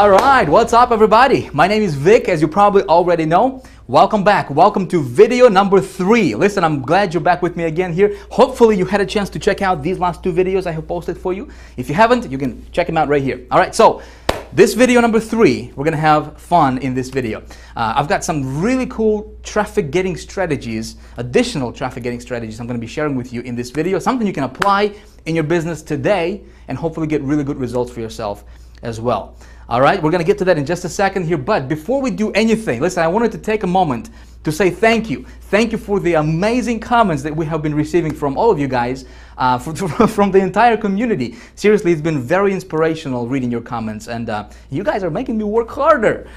All right, what's up everybody? My name is Vic, as you probably already know. Welcome back. Welcome to video number 3. Listen, I'm glad you're back with me again here. Hopefully you had a chance to check out these last 2 videos I have posted for you. If you haven't, you can check them out right here. All right, so this video number 3, we're gonna have fun in this video. I've got some really cool traffic getting strategies, additional traffic getting strategies I'm gonna be sharing with you in this video. Something you can apply in your business today and hopefully get really good results for yourself as well. All right, we're gonna get to that in just a second here, but before we do anything, listen, I wanted to take a moment to say thank you. Thank you for the amazing comments that we have been receiving from all of you guys, from the entire community. Seriously, it's been very inspirational reading your comments, and you guys are making me work harder,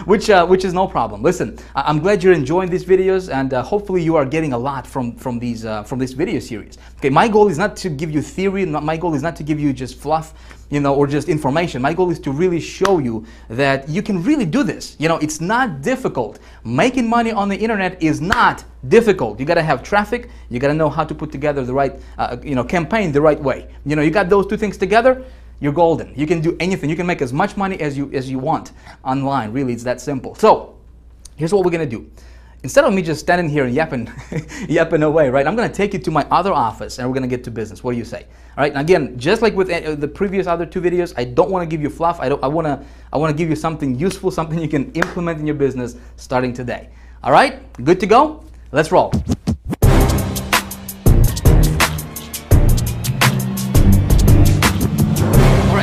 which is no problem. Listen, I'm glad you're enjoying these videos, and hopefully you are getting a lot from this video series. Okay, my goal is not to give you theory. My goal is not to give you just fluff, you know, or just information. My goal is to really show you that you can really do this. You know, it's not difficult. Making money on the internet is not difficult. You got to have traffic. You got to know how to put together the right, campaign the right way. You know, you got those 2 things together, you're golden. You can do anything. You can make as much money as you want online. Really, it's that simple. So here's what we're gonna do. Instead of me just standing here and yapping away, right? I'm gonna take you to my other office and we're gonna get to business. What do you say? All right. And again, just like with the previous other 2 videos, I don't want to give you fluff. I want to give you something useful, something you can implement in your business starting today. All right. Good to go. Let's roll.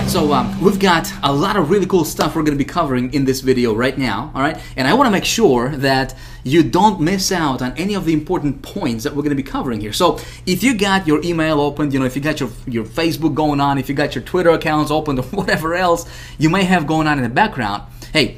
So we've got a lot of really cool stuff we're going to be covering in this video right now, all right? And I want to make sure that you don't miss out on any of the important points that we're going to be covering here. So if you got your email opened, you know, if you got your Facebook going on, if you got your Twitter accounts opened or whatever else you may have going on in the background, hey,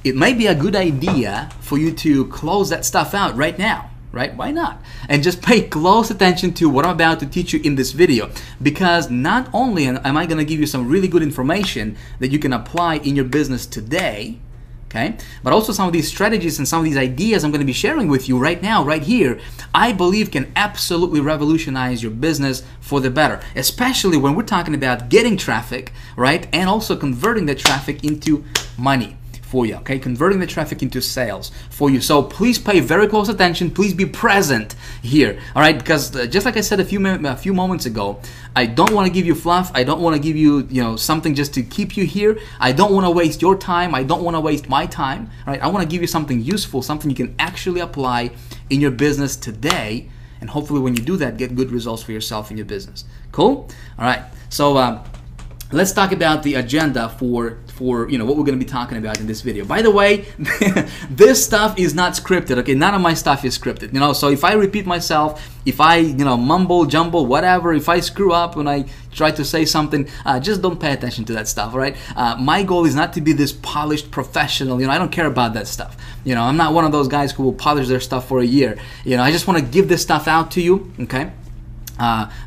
it may be a good idea for you to close that stuff out right now. Right? Why not? And just pay close attention to what I'm about to teach you in this video, because not only am I going to give you some really good information that you can apply in your business today, okay, but also some of these strategies and some of these ideas I'm going to be sharing with you right now, right here, I believe can absolutely revolutionize your business for the better, especially when we're talking about getting traffic, right, and also converting that traffic into money for you, okay? Converting the traffic into sales for you. So please pay very close attention. Please be present here, all right? Because just like I said a few moments ago, I don't want to give you fluff. I don't want to give you, something just to keep you here. I don't want to waste your time. I don't want to waste my time, all right? I want to give you something useful, something you can actually apply in your business today, and hopefully when you do that, get good results for yourself in your business. Cool? All right. So let's talk about the agenda for what we're going to be talking about in this video. By the way, this stuff is not scripted, okay? None of my stuff is scripted, so if I repeat myself, if I, mumble, jumble, whatever, if I screw up when I try to say something, just don't pay attention to that stuff, all right? My goal is not to be this polished professional, I don't care about that stuff. I'm not one of those guys who will polish their stuff for a year. I just want to give this stuff out to you, okay?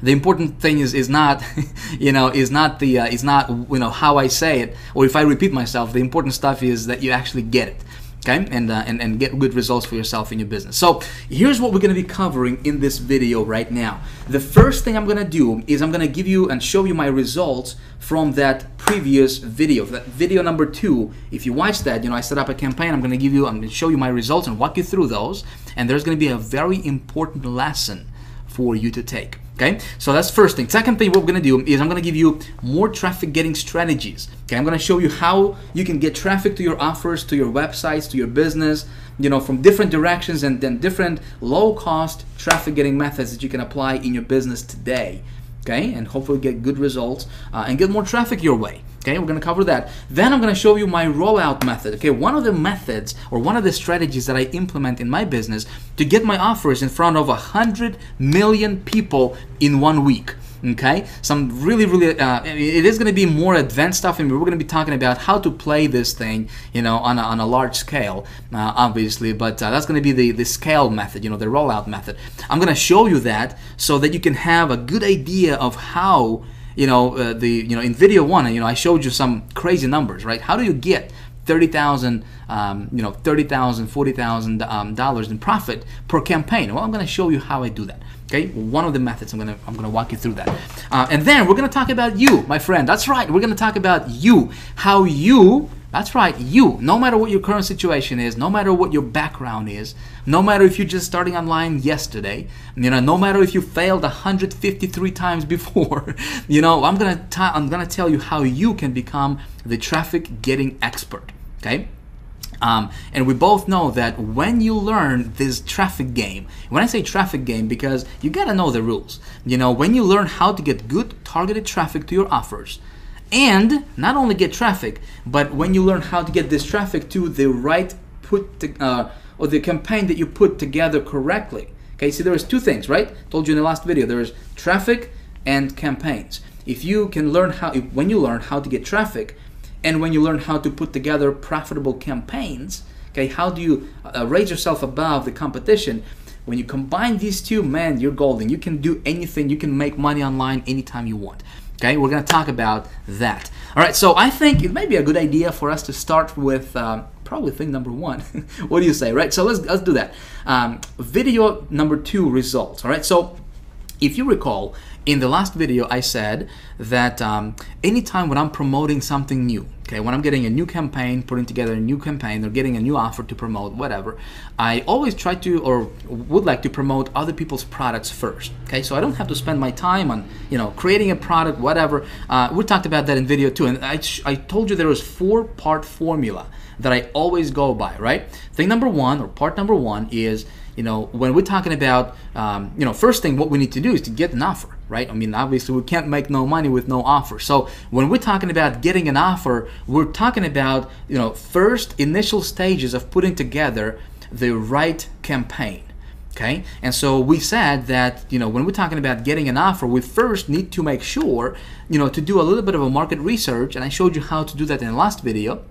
The important thing is not, how I say it, or if I repeat myself. The important stuff is that you actually get it, okay, and get good results for yourself in your business. So here's what we're going to be covering in this video right now. The first thing I'm going to do is I'm going to give you and show you my results from that previous video, that video number 2. If you watch that, I set up a campaign. I'm going to show you my results and walk you through those. And there's going to be a very important lesson for you to take. Okay, so that's first thing. Second thing, what we're going to do is I'm going to give you more traffic getting strategies. Okay, I'm going to show you how you can get traffic to your offers, to your websites, to your business, from different directions, and then different low-cost traffic getting methods that you can apply in your business today. Okay, and hopefully get good results and get more traffic your way. Okay, we're going to cover that. Then I'm going to show you my rollout method. Okay, one of the methods or one of the strategies that I implement in my business to get my offers in front of 100 million people in 1 week. Okay, some really, it is going to be more advanced stuff, and we're going to be talking about how to play this thing, on a large scale, obviously. But that's going to be the scale method, the rollout method. I'm going to show you that so that you can have a good idea of how, in video 1, I showed you some crazy numbers, right? How do you get $30,000, $30,000, $40,000 in profit per campaign. Well, I'm going to show you how I do that. Okay, one of the methods. I'm gonna walk you through that, and then we're going to talk about you, my friend. That's right. We're going to talk about you, how you. That's right, you. No matter what your current situation is, no matter what your background is, no matter if you're just starting online yesterday, no matter if you failed 153 times before, I'm gonna tell you how you can become the traffic getting expert. Okay. And we both know that when you learn this traffic game, when I say traffic game, because you gotta know the rules. When you learn how to get good targeted traffic to your offers, and not only get traffic, but when you learn how to get this traffic to the right or the campaign that you put together correctly. Okay, see, there's two things, right? Told you in the last video, there's traffic and campaigns. If you can learn when you learn how to get traffic, and when you learn how to put together profitable campaigns, okay, how do you raise yourself above the competition? When you combine these two, man, you're golden. You can do anything. You can make money online anytime you want. Okay, we're going to talk about that. All right, so I think it may be a good idea for us to start with probably thing number one. What do you say, right? So let's do that. Video number 2, results. All right, so if you recall, in the last video I said that anytime when I'm promoting something new, okay, when I'm getting a new campaign, putting together a new campaign, or getting a new offer to promote, whatever, I always try to, or would like to, promote other people's products first. Okay, so I don't have to spend my time on creating a product, whatever. We talked about that in video 2, and I told you there was 4-part formula that I always go by, right? Thing number 1, or part number 1, is when we're talking about, first thing what we need to do is to get an offer, right? I mean, obviously we can't make no money with no offer. So when we're talking about getting an offer, we're talking about, first initial stages of putting together the right campaign. Okay, and so we said that when we're talking about getting an offer, we first need to make sure to do a little bit of a market research, and I showed you how to do that in the last video.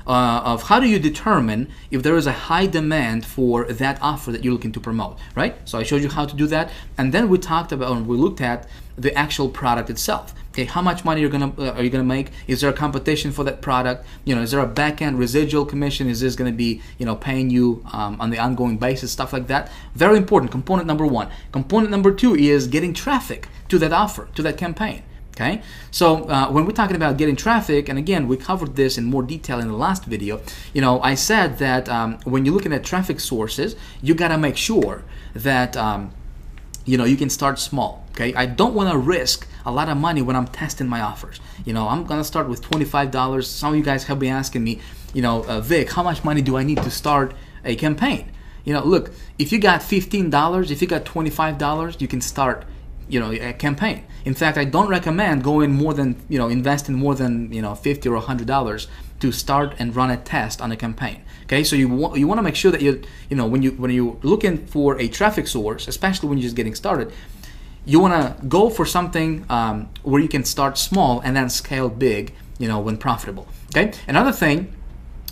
Of how do you determine if there is a high demand for that offer that you're looking to promote, right? So I showed you how to do that, and then we talked about, and we looked at the actual product itself. Okay, how much money are you gonna make? Is there a competition for that product? Is there a back-end residual commission? Is this gonna be paying you on the ongoing basis, stuff like that? Very important. Component number 1. Component number 2 is getting traffic to that offer, to that campaign. Okay, so when we're talking about getting traffic, and again, we covered this in more detail in the last video, I said that when you're looking at traffic sources, you gotta make sure that you can start small. Okay, I don't want to risk a lot of money when I'm testing my offers. I'm gonna start with $25. Some of you guys have been asking me, Vic, how much money do I need to start a campaign? Look, if you got $15, if you got $25, you can start a campaign. In fact, I don't recommend going more than, investing more than, $50 or $100 to start and run a test on a campaign. Okay, so you want to make sure that when you're looking for a traffic source, especially when you're just getting started, you want to go for something where you can start small and then scale big, when profitable. Okay, another thing,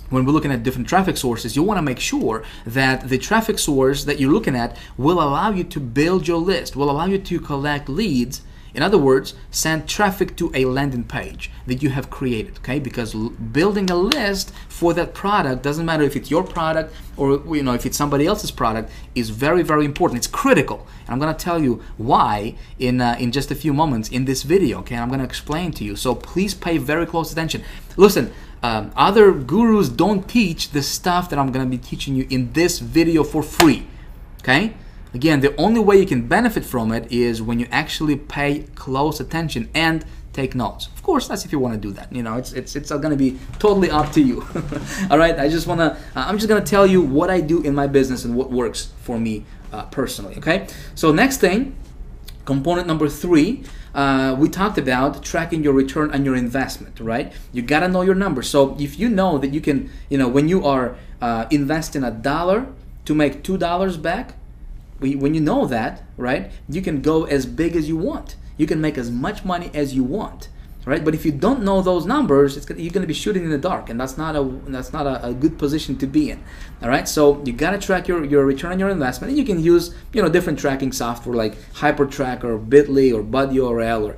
when we're looking at different traffic sources, you want to make sure that the traffic source that you're looking at will allow you to build your list, will allow you to collect leads. In other words, send traffic to a landing page that you have created, okay? Because building a list for that product, doesn't matter if it's your product or if it's somebody else's product, is very, very important. It's critical. And I'm going to tell you why in just a few moments in this video, okay? I'm going to explain to you. So please pay very close attention. Listen, other gurus don't teach the stuff that I'm going to be teaching you in this video for free, okay? Again, the only way you can benefit from it is when you actually pay close attention and take notes. Of course, that's if you want to do that. It's going to be totally up to you. All right, I'm just going to tell you what I do in my business and what works for me personally. Okay. So next thing, component number 3, we talked about tracking your return on your investment. Right? You got to know your numbers. So if you know that you can, when you are investing $1 to make $2 back. When you know that, right, you can go as big as you want. You can make as much money as you want, right? But if you don't know those numbers, you're going to be shooting in the dark, and that's not a good position to be in. All right, so you got to track your return on your investment, and you can use different tracking software like HyperTrack or Bitly or BuddyORL, or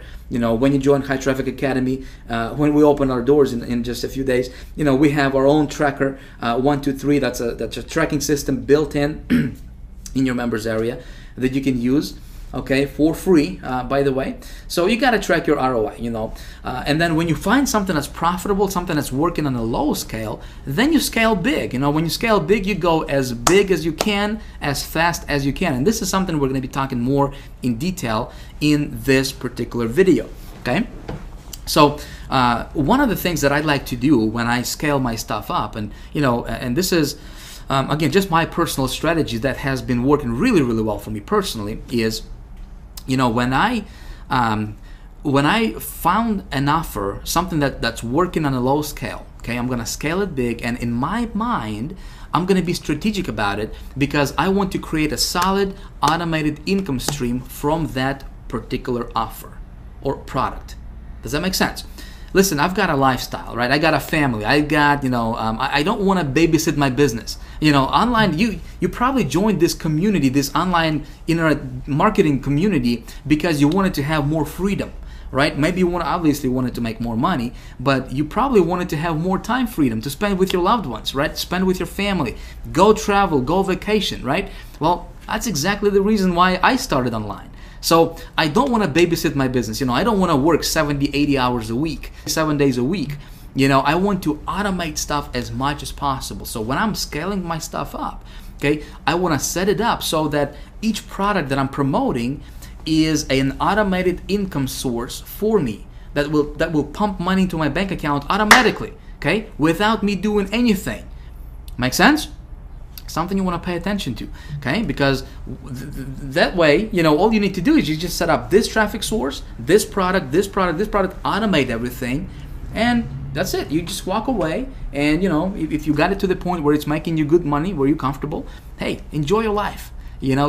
when you join High Traffic Academy, when we open our doors in just a few days, we have our own tracker, 123. That's a tracking system built in in your members area that you can use, okay, for free, by the way. So you got to track your ROI, and then when you find something that's profitable, something that's working on a low scale, then you scale big. When you scale big, you go as big as you can, as fast as you can. And this is something we're going to be talking more in detail in this particular video, okay? So one of the things that I like to do when I scale my stuff up, and and this is again just my personal strategy that has been working really, really well for me personally, is when I found an offer, something that's working on a low scale, okay, I'm gonna scale it big, and in my mind, I'm gonna be strategic about it because I want to create a solid automated income stream from that particular offer or product. Does that make sense? Listen, I've got a lifestyle, right? I got a family. I got, I don't want to babysit my business. Online, you probably joined this community, this online internet marketing community, because you wanted to have more freedom, right? Maybe you obviously wanted to make more money, but you probably wanted to have more time freedom to spend with your loved ones, right? Spend with your family, go travel, go vacation, right? Well, that's exactly the reason why I started online. So I don't want to babysit my business. I don't want to work 70, 80 hours a week, 7 days a week. I want to automate stuff as much as possible. So when I'm scaling my stuff up, okay, I want to set it up so that each product that I'm promoting is an automated income source for me that will pump money into my bank account automatically, okay, without me doing anything. Make sense? Something you want to pay attention to, okay? Because that way, all you need to do is you just set up this traffic source, this product, automate everything, and that's it. You just walk away, and if you got it to the point where it's making you good money, where you're comfortable, hey, enjoy your life.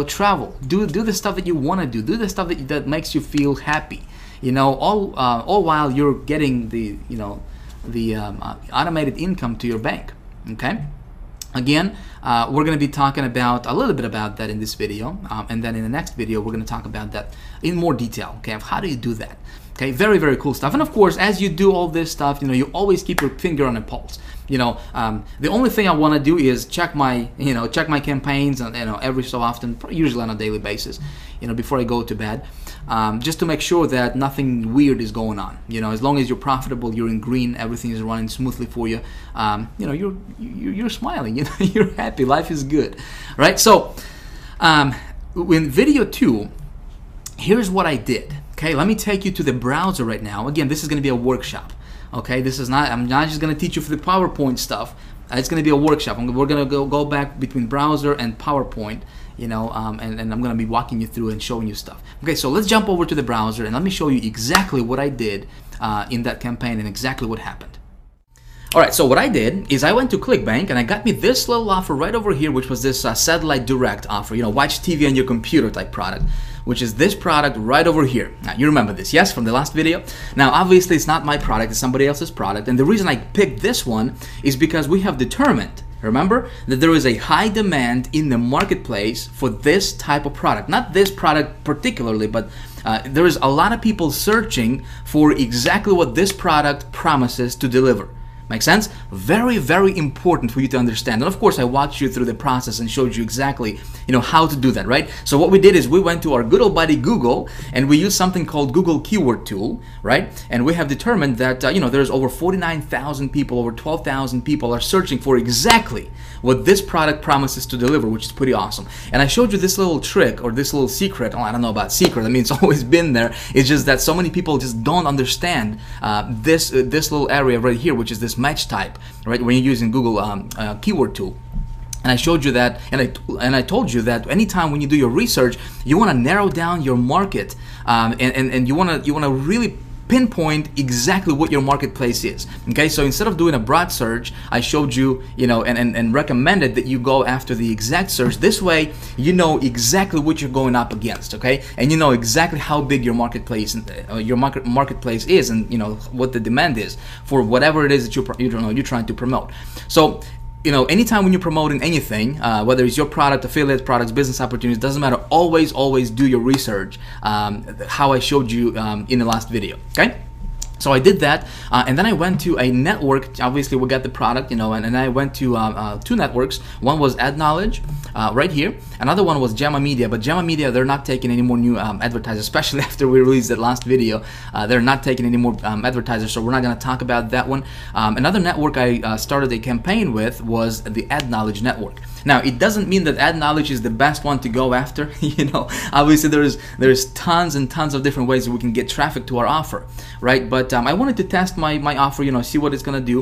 Travel, do the stuff that you want to do the stuff that makes you feel happy. All while you're getting the automated income to your bank, okay? Again, we're going to be talking about a little bit about that in this video, and then in the next video we're going to talk about that in more detail, okay, of how do you do that. Okay, very, very cool stuff. And of course, as you do all this stuff, you always keep your finger on the pulse. The only thing I want to do is check my campaigns, and every so often, usually on a daily basis, before I go to bed, just to make sure that nothing weird is going on. As long as you're profitable, you're in green, everything is running smoothly for you. You're smiling. You're happy. Life is good, right? So, in video 2, here's what I did. Okay, let me take you to the browser right now. Again, this is going to be a workshop. Okay, I'm not just going to teach you for the PowerPoint stuff. It's going to be a workshop. We're going to go back between browser and PowerPoint, and I'm going to be walking you through and showing you stuff. Okay, so let's jump over to the browser and let me show you exactly what I did in that campaign and exactly what happened. All right, so what I did is I went to ClickBank and I got me this little offer right over here, which was this satellite direct offer, watch TV on your computer type product, which is this product right over here. Now, you remember this, yes, from the last video? Now, obviously, it's not my product, it's somebody else's product, and the reason I picked this one is because we have determined, remember, that there is a high demand in the marketplace for this type of product. Not this product particularly, but there is a lot of people searching for exactly what this product promises to deliver. Make sense? Very, very important for you to understand. And of course, I walked you through the process and showed you exactly, how to do that, right? So what we did is we went to our good old buddy Google and we used something called Google Keyword Tool, right? And we have determined that, there's over 49,000 people, over 12,000 people are searching for exactly what this product promises to deliver, which is pretty awesome. And I showed you this little trick or this little secret. Oh, I don't know about secret. I mean, it's always been there. It's just that so many people just don't understand this little area right here, which is this match type, right? When you're using Google Keyword Tool. And I showed you that, and I told you that anytime when you do your research, you want to narrow down your market, and you want to really pinpoint exactly what your marketplace is. Okay, so instead of doing a broad search, I showed you, and recommended that you go after the exact search. This way, you know exactly what you're going up against. Okay, and you know exactly how big your marketplace marketplace is, and what the demand is for whatever it is that you're trying to promote. So, anytime when you're promoting anything, whether it's your product, affiliate products, business opportunities, doesn't matter. Always do your research, how I showed you in the last video. Okay. So I did that, and then I went to a network. Obviously, we got the product, and I went to 2 networks. One was AdKnowledge, right here. Another one was Gemma Media, but Gemma Media, they're not taking any more new advertisers, especially after we released that last video. They're not taking any more advertisers, so we're not going to talk about that one. Another network I started a campaign with was the AdKnowledge network. Now, it doesn't mean that AdKnowledge is the best one to go after. Obviously there's tons and tons of different ways that we can get traffic to our offer, right? But I wanted to test my offer, see what it's gonna do.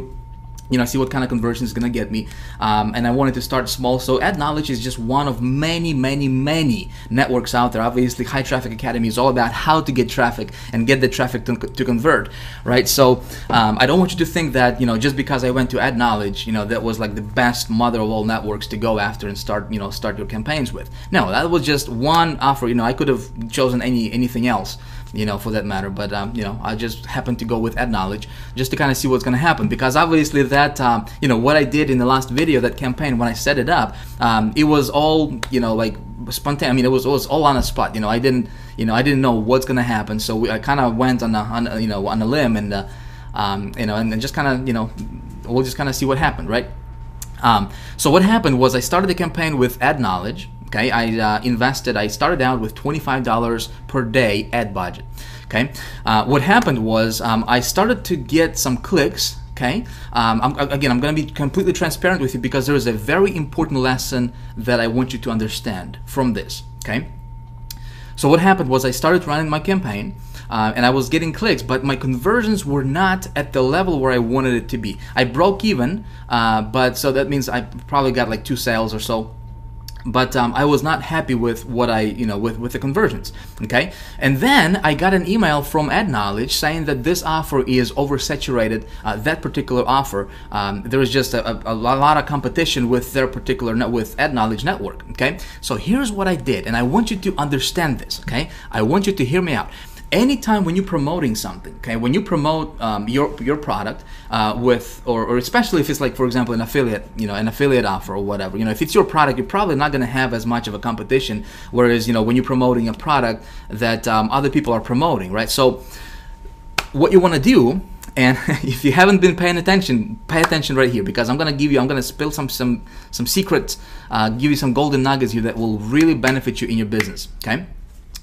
See what kind of conversion it's going to get me. And I wanted to start small. So AdKnowledge is just one of many networks out there. Obviously, High Traffic Academy is all about how to get traffic and get the traffic to convert, right? So I don't want you to think that, just because I went to AdKnowledge, that was like the best mother of all networks to go after and start your campaigns with. No, that was just one offer. I could have chosen anything else, for that matter, but I just happened to go with AdKnowledge just to kind of see what's going to happen, because obviously that what I did in the last video, that campaign, when I set it up, it was all like spontaneous. I mean, it was all on the spot. I didn't know what's going to happen, so I kind of went on a limb, and and just kind of we'll just kind of see what happened, right? So what happened was I started the campaign with AdKnowledge. Okay, I started out with $25 per day ad budget. Okay, what happened was I started to get some clicks. Okay, I'm going to be completely transparent with you, because there is a very important lesson that I want you to understand from this. Okay, so what happened was I started running my campaign, and I was getting clicks, but my conversions were not at the level where I wanted it to be. I broke even, but so that means I probably got like 2 sales or so. But I was not happy with what with the conversions. Okay, and then I got an email from AdKnowledge saying that this offer is oversaturated. That particular offer, there was just a lot of competition with their particular with AdKnowledge network. Okay, so here's what I did, and I want you to understand this. Okay, I want you to hear me out. Anytime when you're promoting something, okay, when you promote your product with, or especially if it's like, for example, an affiliate offer or whatever, if it's your product, you're probably not going to have as much of a competition. Whereas, when you're promoting a product that other people are promoting, right? So what you want to do, and if you haven't been paying attention, pay attention right here, because I'm going to spill some secrets, give you some golden nuggets here that will really benefit you in your business. Okay,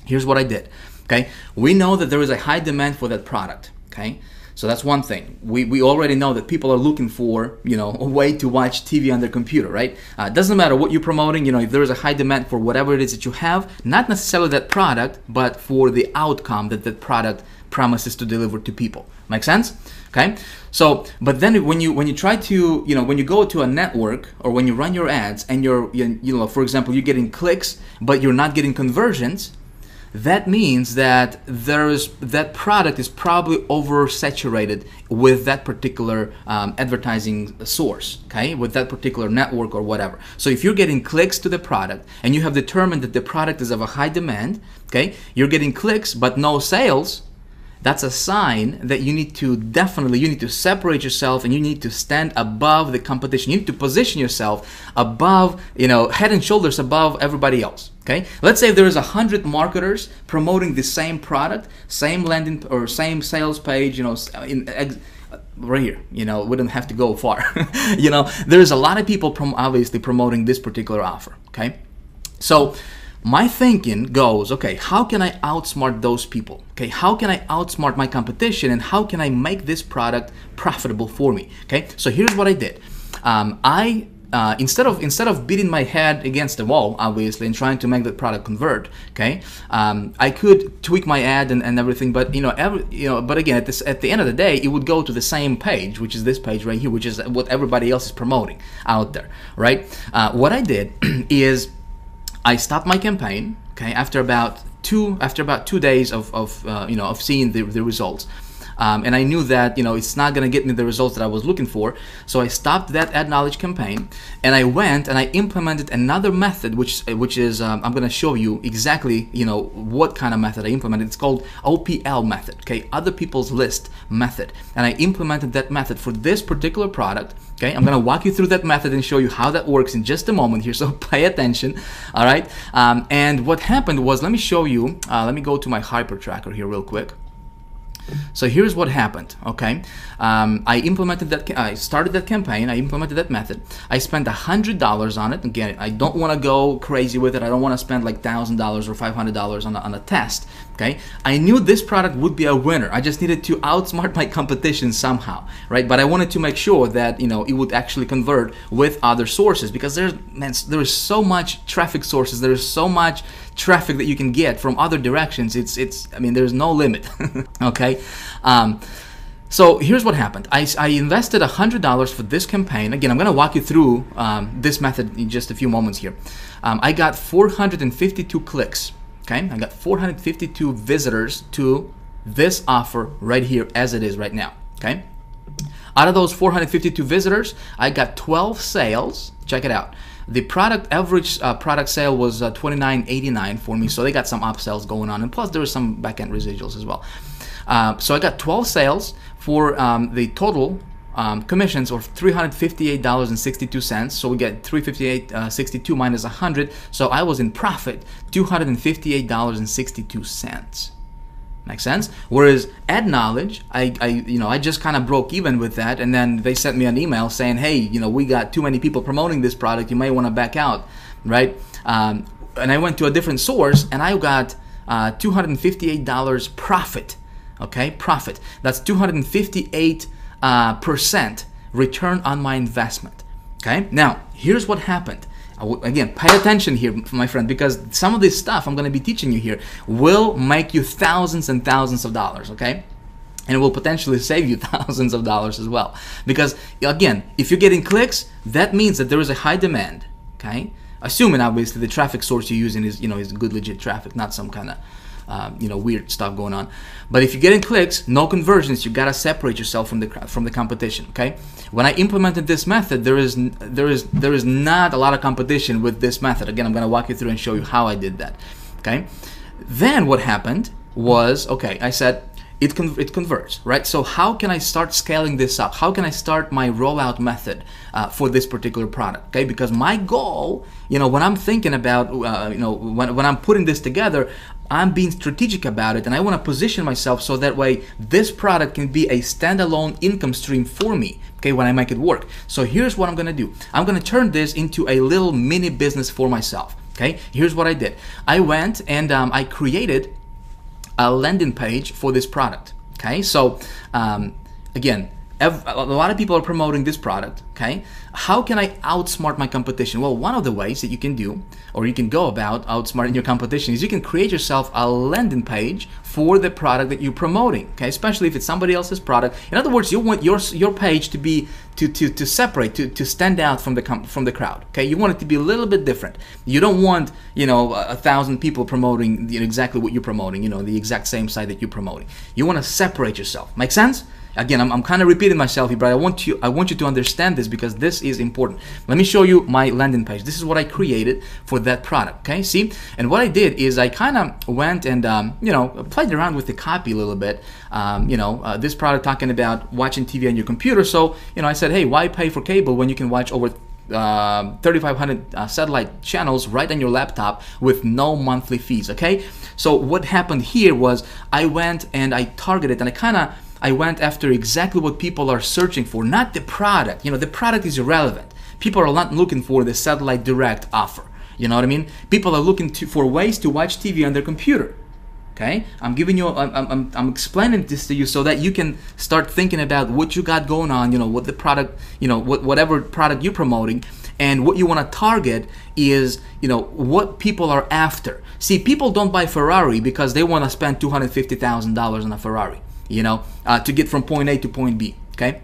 here's what I did. Okay, we know that there is a high demand for that product. Okay, so that's one thing. We already know that people are looking for a way to watch TV on their computer, right? It doesn't matter what you're promoting. If there is a high demand for whatever it is that you have, not necessarily that product, but for the outcome that that product promises to deliver to people. Make sense? Okay. So, but then when you try to when you go to a network, or when you run your ads and you're for example, you're getting clicks but you're not getting conversions, that means that that product is probably oversaturated with that particular advertising source, okay, with that particular network or whatever. So if you're getting clicks to the product and you have determined that the product is of a high demand, okay, you're getting clicks but no sales, that's a sign that you need to separate yourself, and you need to stand above the competition. You need to position yourself above, head and shoulders above everybody else. Okay, let's say there's 100 marketers promoting the same product, same landing or same sales page, right here. We don't have to go far. There's a lot of people obviously promoting this particular offer. Okay, so my thinking goes, okay, how can I outsmart those people? Okay, how can I outsmart my competition, and how can I make this product profitable for me? Okay, so here's what I did. Instead of beating my head against the wall, obviously, and trying to make that product convert, okay, I could tweak my ad and everything, but but again, at the end of the day, it would go to the same page, which is this page right here, which is what everybody else is promoting out there, right? What I did is I stopped my campaign, okay, after about 2 days of seeing the results. and I knew that, you know, it's not going to get me the results that I was looking for. So I stopped that ad knowledge campaign, and I went and I implemented another method, which is I'm going to show you exactly, you know, what kind of method I implemented. It's called OPL method, okay, other people's list method, and I implemented that method for this particular product. Okay, I'm going to walk you through that method and show you how that works in just a moment here, so pay attention, all right? And what happened was, let me show you, let me go to my Hyper Tracker here real quick. So here's what happened, okay? I implemented that, I started that campaign, I implemented that method. I spent $100 on it. Again, I don't want to go crazy with it. I don't want to spend like $1,000 or $500 on a test, okay? I knew this product would be a winner. I just needed to outsmart my competition somehow, right? But I wanted to make sure that, you know, it would actually convert with other sources, because there is so much traffic sources, there is so much traffic that you can get from other directions. It's I mean, there's no limit. Okay, so here's what happened. I invested $100 for this campaign. Again, I'm going to walk you through this method in just a few moments here. I got 452 clicks. Okay, I got 452 visitors to this offer right here as it is right now. Okay, out of those 452 visitors, I got 12 sales. Check it out. The product average product sale was $29.89 for me, so they got some upsells going on, and plus there was some back-end residuals as well. So I got 12 sales for the total commissions of $358.62. So we get $358.62 minus 100. So I was in profit $258.62. Make sense? Whereas ad knowledge, I just kind of broke even with that, and then they sent me an email saying, hey, you know, we got too many people promoting this product, you may want to back out, right? And I went to a different source, and I got $258 profit. Okay, profit. That's 258% return on my investment. Okay, now here's what happened. Again, pay attention here, my friend, because some of this stuff I'm going to be teaching you here will make you thousands and thousands of dollars, okay? And it will potentially save you thousands of dollars as well. Because, again, if you're getting clicks, that means that there is a high demand, okay? Assuming, obviously, the traffic source you're using is, you know, is good, legit traffic, not some kind of you know, weird stuff going on. But if you're getting clicks, no conversions, you gotta separate yourself from the competition. Okay. When I implemented this method, there is not a lot of competition with this method. Again, I'm gonna walk you through and show you how I did that. Okay. Then what happened was, okay, I said it converts, right? So how can I start scaling this up? How can I start my rollout method for this particular product? Okay, because my goal, you know, when I'm thinking about, you know, when I'm putting this together, I'm being strategic about it, and I want to position myself so that way this product can be a standalone income stream for me, okay, when I make it work. So here's what I'm going to do. I'm going to turn this into a little mini business for myself, okay? Here's what I did. I went and I created a landing page for this product, okay? So again, a lot of people are promoting this product, okay? How can I outsmart my competition? Well, one of the ways that you can do, or you can go about outsmarting your competition, is you can create yourself a landing page for the product that you're promoting, okay? Especially if it's somebody else's product. In other words, you want your page to be to separate, to stand out from the crowd, okay? You want it to be a little bit different. You don't want, you know, 1,000 people promoting, you know, exactly what you're promoting, you know, the exact same site that you're promoting. You want to separate yourself. Make sense? Again, I'm kind of repeating myself here, but I want you to understand this because this is important. Let me show you my landing page. This is what I created for that product, okay? See? And what I did is I kind of went and, you know, played around with the copy a little bit. You know, this product talking about watching TV on your computer. So, you know, I said, hey, why pay for cable when you can watch over 3,500 satellite channels right on your laptop with no monthly fees, okay? So what happened here was I went and I targeted, and I went after exactly what people are searching for, not the product. You know, the product is irrelevant. People are not looking for the satellite direct offer. You know what I mean? People are looking for ways to watch TV on their computer. Okay? I'm giving you, I'm explaining this to you so that you can start thinking about what you got going on, you know, what the product, you know, whatever product you're promoting, and what you want to target is, you know, what people are after. See, people don't buy Ferrari because they want to spend $250,000 on a Ferrari, you know, to get from point A to point B, okay?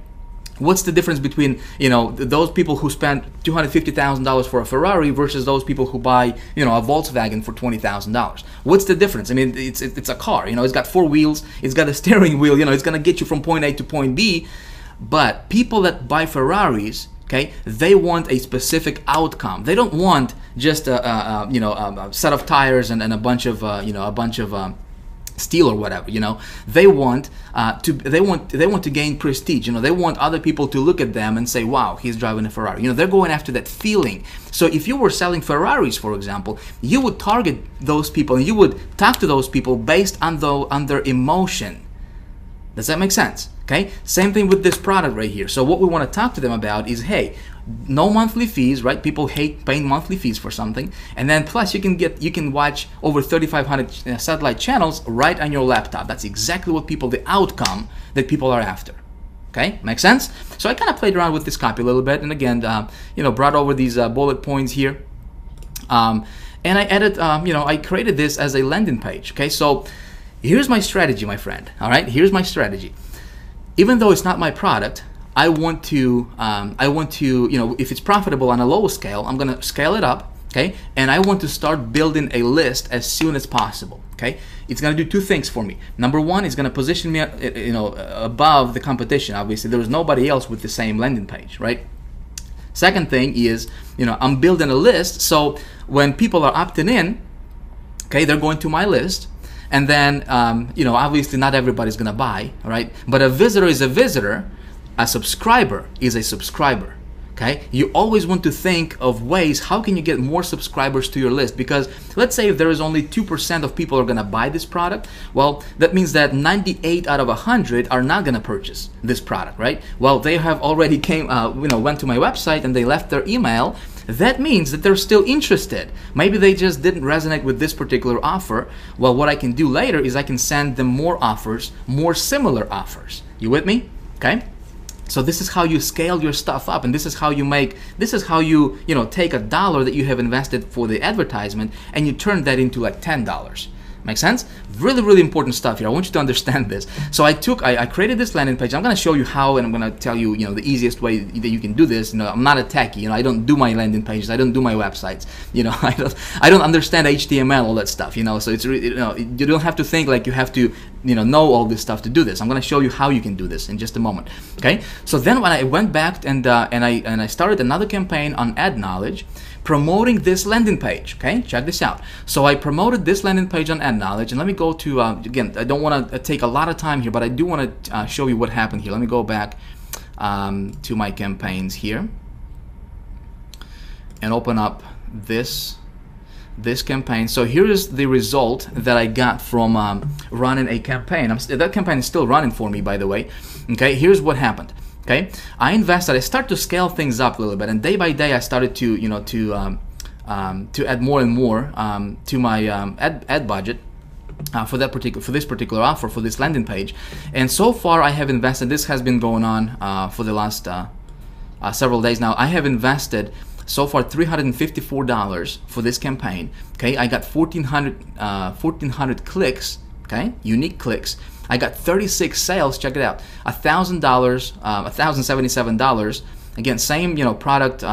What's the difference between, you know, those people who spend $250,000 for a Ferrari versus those people who buy, you know, a Volkswagen for $20,000? What's the difference? I mean, it's a car, you know, it's got 4 wheels, it's got a steering wheel, you know, it's gonna get you from point A to point B. But people that buy Ferraris, okay, they want a specific outcome. They don't want just a set of tires and a bunch of steel or whatever, you know. They want to gain prestige. You know, they want other people to look at them and say, wow, he's driving a Ferrari. You know, they're going after that feeling. So if you were selling Ferraris, for example, you would target those people and you would talk to those people based on their emotion. Does that make sense? Okay, same thing with this product right here. So what we want to talk to them about is, hey, no monthly fees, right? People hate paying monthly fees for something, and then plus you can watch over 3,500 satellite channels right on your laptop. That's exactly what the outcome that people are after. Okay, makes sense? So I kind of played around with this copy a little bit, and again, brought over these bullet points here, and I added, I created this as a landing page. Okay, so here's my strategy, my friend. All right, here's my strategy. Even though it's not my product, I want to, if it's profitable on a lower scale, I'm gonna scale it up, okay? And I want to start building a list as soon as possible, okay? It's gonna do 2 things for me. Number one, it's gonna position me, above the competition. Obviously, there is nobody else with the same landing page, right? Second thing is, I'm building a list, so when people are opting in, okay, they're going to my list. And then, obviously not everybody's gonna buy, right? But a visitor is a visitor, a subscriber is a subscriber, okay? You always want to think of ways, how can you get more subscribers to your list? Because let's say if there is only 2% of people are gonna buy this product, well, that means that 98 out of 100 are not gonna purchase this product, right? Well, they have already went to my website and they left their email. That means that they're still interested. Maybe they just didn't resonate with this particular offer. Well, what I can do later is I can send them more offers, more similar offers. You with me? Okay? So this is how you scale your stuff up, and this is how you take $1 that you have invested for the advertisement and you turn that into like $10. Make sense? Really, really important stuff here. I want you to understand this. So I created this landing page. I'm going to show you how, and I'm going to tell you, the easiest way that you can do this. I'm not a techie. I don't do my landing pages. I don't do my websites. I don't understand HTML, all that stuff. So it's you don't have to think like you have to, know all this stuff to do this. I'm going to show you how you can do this in just a moment. Okay? So then when I went back and I started another campaign on Ad Knowledge, promoting this landing page. Okay, check this out. So I promoted this landing page on Ad Knowledge, and let me go to again, I don't want to take a lot of time here, but I do want to show you what happened here. Let me go back to my campaigns here and open up this campaign. So here is the result that I got from running a campaign. That campaign is still running for me, by the way. Okay, here's what happened. Okay, I started to scale things up a little bit, and day by day I started to add more and more to my ad budget for this particular offer, for this landing page. And so far I have invested, this has been going on for the last several days now. I have invested so far $354 for this campaign. Okay, I got 1,400 clicks, okay, unique clicks. I got 36 sales. Check it out. $1,000, $1,077. Again, same product.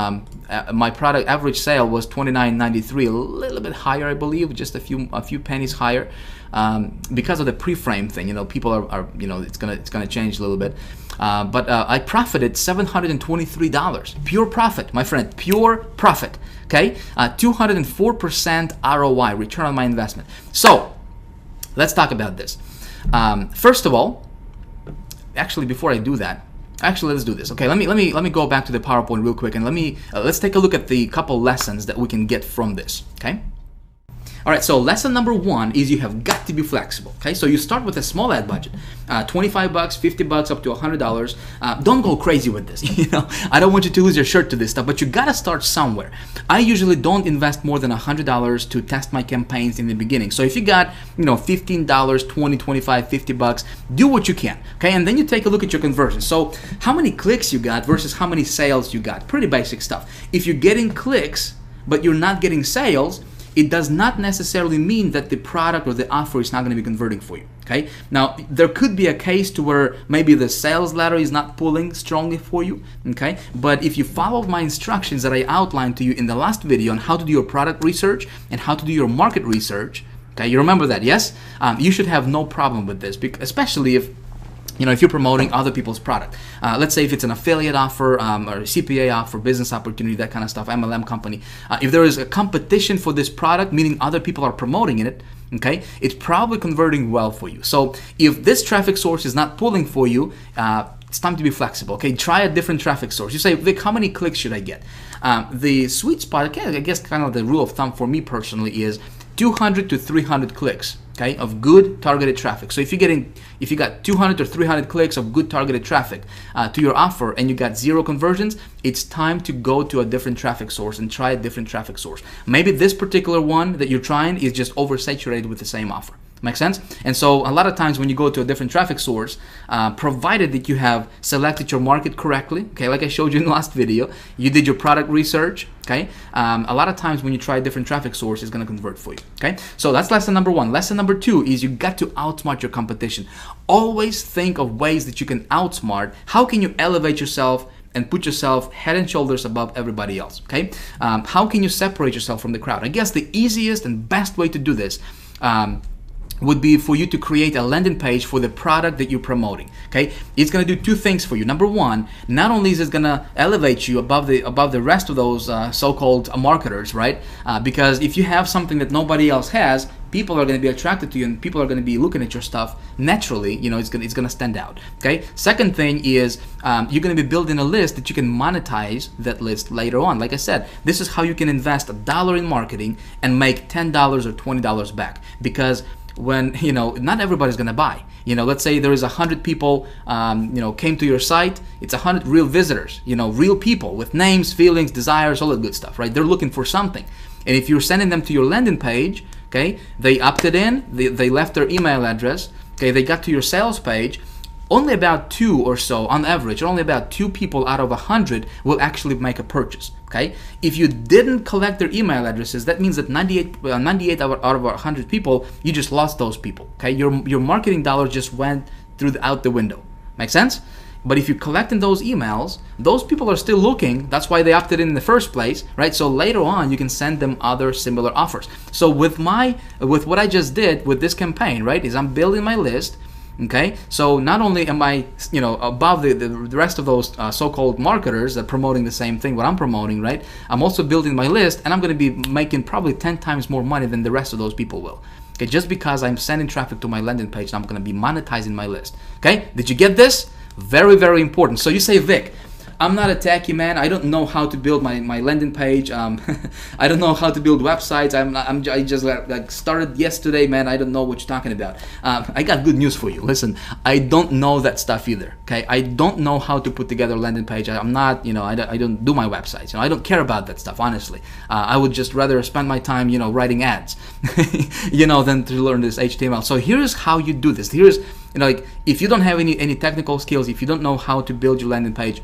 My product average sale was $29.93, a little bit higher, I believe, just a few pennies higher, because of the pre-frame thing. People are it's gonna change a little bit. But I profited $723. Pure profit, my friend. Pure profit. Okay, 204% ROI, return on my investment. So let's talk about this. First of all, actually, before I do that, let's do this. Okay, let me go back to the PowerPoint real quick, and let's take a look at the couple lessons that we can get from this. Okay. All right, so lesson number 1 is you have got to be flexible. Okay, so you start with a small ad budget, $25, $50, up to $100. Don't go crazy with this. I don't want you to lose your shirt to this stuff, but you gotta start somewhere. I usually don't invest more than $100 to test my campaigns in the beginning. So if you got, $15, $20, $25, $50, do what you can. Okay, and then you take a look at your conversion. So how many clicks you got versus how many sales you got? Pretty basic stuff. If you're getting clicks but you're not getting sales, it does not necessarily mean that the product or the offer is not going to be converting for you. Okay. Now, there could be a case to where maybe the sales ladder is not pulling strongly for you. Okay. But if you followed my instructions that I outlined to you in the last video on how to do your product research and how to do your market research, okay, you remember that, yes? You should have no problem with this, especially if if you're promoting other people's product. Let's say if it's an affiliate offer or a CPA offer, business opportunity, that kind of stuff, MLM company. If there is a competition for this product, meaning other people are promoting it, okay, it's probably converting well for you. So if this traffic source is not pulling for you, it's time to be flexible. Okay, try a different traffic source. You say, Vic, how many clicks should I get? The sweet spot, okay, I guess kind of the rule of thumb for me personally is 200 to 300 clicks. Okay, of good targeted traffic. So if you got 200 or 300 clicks of good targeted traffic to your offer and you got 0 conversions, it's time to go to a different traffic source and try a different traffic source. Maybe this particular one that you're trying is just oversaturated with the same offer. Make sense? And so a lot of times when you go to a different traffic source, provided that you have selected your market correctly, okay, like I showed you in the last video, you did your product research, okay, a lot of times when you try a different traffic source, it's going to convert for you, okay? So that's lesson number 1. Lesson number 2 is you got to outsmart your competition. Always think of ways that you can outsmart. How can you elevate yourself and put yourself head and shoulders above everybody else, okay? How can you separate yourself from the crowd? I guess the easiest and best way to do this would be for you to create a landing page for the product that you're promoting. Okay, it's going to do 2 things for you. Number 1, not only is it going to elevate you above the rest of those so-called marketers, right? Because if you have something that nobody else has, people are going to be attracted to you, and people are going to be looking at your stuff naturally. It's going to stand out. Okay. Second thing is you're going to be building a list that you can monetize that list later on. Like I said, this is how you can invest $1 in marketing and make $10 or $20 back, because when not everybody's gonna buy. Let's say there is 100 people came to your site. It's 100 real visitors, real people with names, feelings, desires, all that good stuff, right? They're looking for something, and if you're sending them to your landing page, okay, they opted in, they left their email address, okay, they got to your sales page. Only about 2 or so, on average, only about 2 people out of 100 will actually make a purchase. Okay, if you didn't collect their email addresses, that means that 98 out of 100 people, you just lost those people. Okay, your marketing dollars just went out the window. Make sense? But if you're collecting those emails, those people are still looking. That's why they opted in the first place, right? So later on, you can send them other similar offers. So with what I just did with this campaign, right, is I'm building my list. Okay, so not only am I, above the rest of those so-called marketers that are promoting the same thing, what I'm promoting, right? I'm also building my list, and I'm going to be making probably 10 times more money than the rest of those people will. Okay, just because I'm sending traffic to my landing page, I'm going to be monetizing my list. Okay, did you get this? Very, very important. So you say, Vic, I'm not a techie man. I don't know how to build my landing page. I don't know how to build websites. I just like started yesterday, man. I don't know what you're talking about. I got good news for you. Listen, I don't know that stuff either. Okay, I don't know how to put together a landing page. I'm not, I don't do my websites. I don't care about that stuff, honestly. I would just rather spend my time, writing ads, than to learn this HTML. So here's how you do this. Here's, like, if you don't have any technical skills, if you don't know how to build your landing page,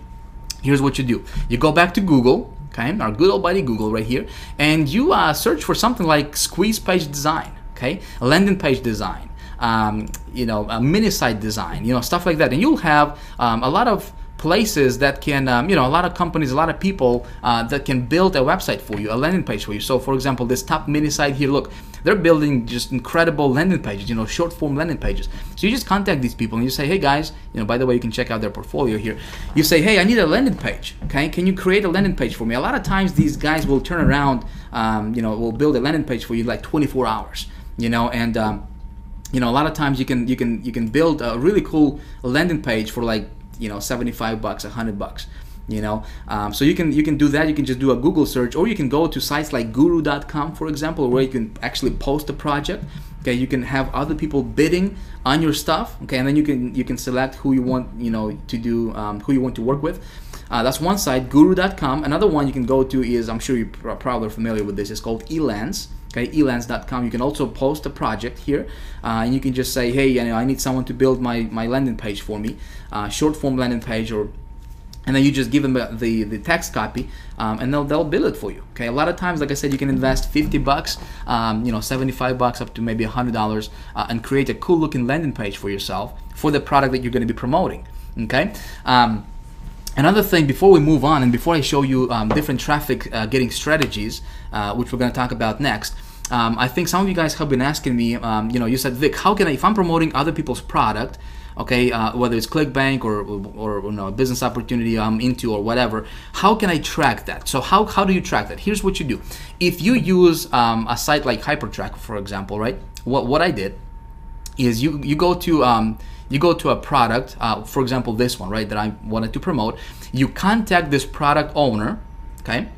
here's what you do. You go back to Google, okay, our good old buddy Google right here, and you search for something like squeeze page design, okay, landing page design, a mini site design, stuff like that, and you'll have a lot of places that can, a lot of companies, a lot of people that can build a website for you, a landing page for you. So, for example, this top mini site here, look, they're building just incredible landing pages, short form landing pages. So you just contact these people and you say, hey guys, by the way, you can check out their portfolio here. You say, hey, I need a landing page. Okay, can you create a landing page for me? A lot of times these guys will turn around, will build a landing page for you like 24 hours, and a lot of times you can build a really cool landing page for like $75, $100. So you can do that. You can just do a Google search, or you can go to sites like guru.com, for example, where you can actually post a project. Okay, you can have other people bidding on your stuff. Okay, and then you can select who you want to do, who you want to work with. That's one site, guru.com. Another one you can go to is, I'm sure you're probably familiar with this, it's called Elance. Okay, elance.com. You can also post a project here, and you can just say, hey, I need someone to build my landing page for me, short form landing page, or and then you just give them the text copy, and they'll build it for you. Okay, a lot of times, like I said, you can invest $50, $75 up to maybe $100, and create a cool looking landing page for yourself for the product that you're going to be promoting. Okay. Another thing, before we move on and before I show you different traffic getting strategies, which we're going to talk about next, I think some of you guys have been asking me, you said, Vic, how can I, if I'm promoting other people's product, okay, whether it's ClickBank or a business opportunity I'm into or whatever, how can I track that? So how do you track that? Here's what you do. If you use a site like Hypertrack, for example, right? What I did is you go to a product, for example, this one, right, that I wanted to promote. You contact this product owner, okay,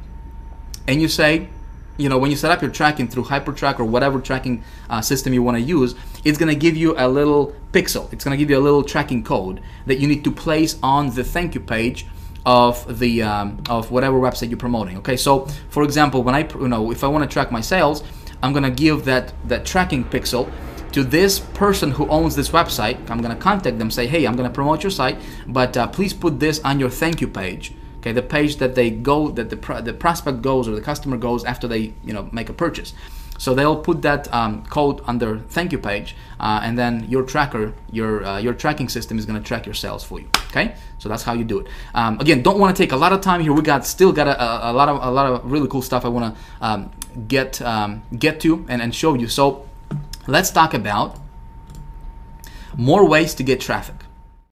and you say, when you set up your tracking through Hypertrack or whatever tracking system you want to use, it's going to give you a little pixel. It's going to give you a little tracking code that you need to place on the thank you page of the of whatever website you're promoting. Okay, so for example, when if I want to track my sales, I'm going to give that tracking pixel to this person who owns this website. I'm going to contact them, say, hey, I'm going to promote your site, but please put this on your thank you page. Okay, the page that the prospect goes or the customer goes after they make a purchase. So they'll put that code on their thank you page, and then your tracker, your tracking system is going to track your sales for you. Okay, so that's how you do it. Again, don't want to take a lot of time here. We still got a lot of really cool stuff I want to get to and show you. So let's talk about more ways to get traffic.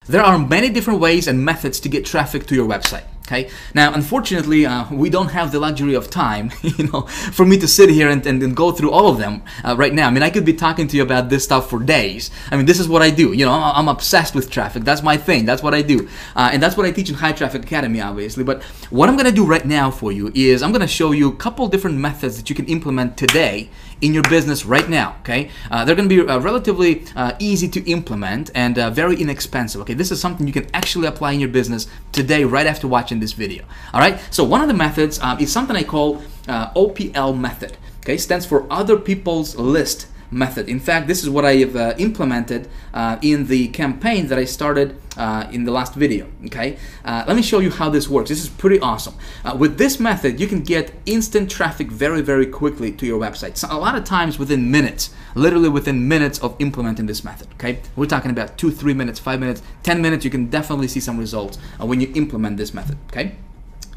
There are many different ways and methods to get traffic to your website. Okay. Now, unfortunately, we don't have the luxury of time, for me to sit here and go through all of them right now. I mean, I could be talking to you about this stuff for days. I mean, this is what I do. I'm obsessed with traffic. That's my thing. That's what I do, and that's what I teach in High Traffic Academy, obviously. But what I'm going to do right now for you is I'm going to show you a couple different methods that you can implement today in your business right now. Okay, they're going to be relatively easy to implement and very inexpensive. Okay, this is something you can actually apply in your business today, right after watching this video. All right, so one of the methods is something I call OPL method. Okay, stands for Other People's List method. In fact, this is what I have implemented in the campaign that I started in the last video. Okay, let me show you how this works. This is pretty awesome. With this method, you can get instant traffic very, very quickly to your website. So a lot of times within minutes, literally within minutes of implementing this method. Okay, we're talking about 2, 3 minutes, 5 minutes, 10 minutes. You can definitely see some results when you implement this method. Okay.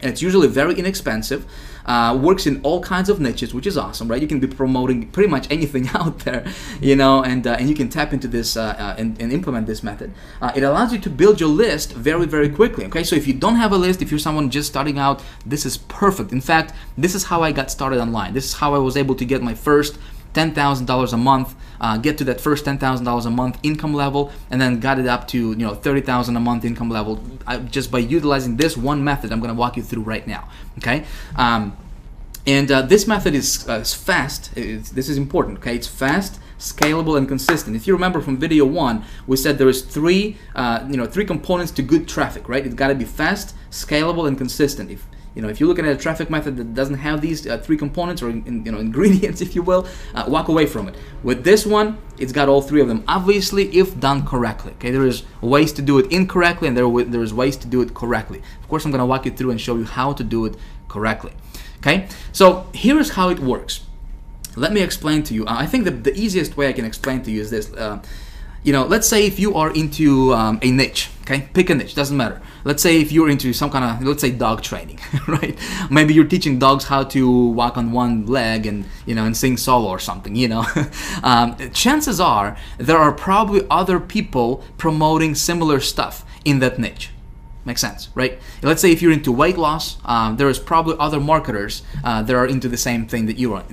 And it's usually very inexpensive, works in all kinds of niches, which is awesome, right? You can be promoting pretty much anything out there, and you can tap into this and implement this method. It allows you to build your list very, very quickly, okay? So if you don't have a list, if you're someone just starting out, this is perfect. In fact, this is how I got started online. This is how I was able to get my first $10,000 a month, get to that first $10,000 a month income level, and then got it up to $30,000 a month income level just by utilizing this one method I'm going to walk you through right now. Okay, this method is fast. This is important. Okay, it's fast, scalable, and consistent. If you remember from video 1, we said there is three components to good traffic, right? It's got to be fast, scalable, and consistent. If you're looking at a traffic method that doesn't have these 3 components or ingredients, if you will, walk away from it. With this one, it's got all 3 of them. Obviously, if done correctly. Okay, there is ways to do it incorrectly, and there is ways to do it correctly. Of course, I'm going to walk you through and show you how to do it correctly. Okay, so here's how it works. Let me explain to you. I think the easiest way I can explain to you is this. Let's say if you are into a niche, okay? Pick a niche, doesn't matter. Let's say if you're into some kind of, let's say dog training, right? Maybe you're teaching dogs how to walk on one leg and, and sing solo or something, Chances are there are probably other people promoting similar stuff in that niche. Makes sense, right? Let's say if you're into weight loss, there is probably other marketers that are into the same thing that you're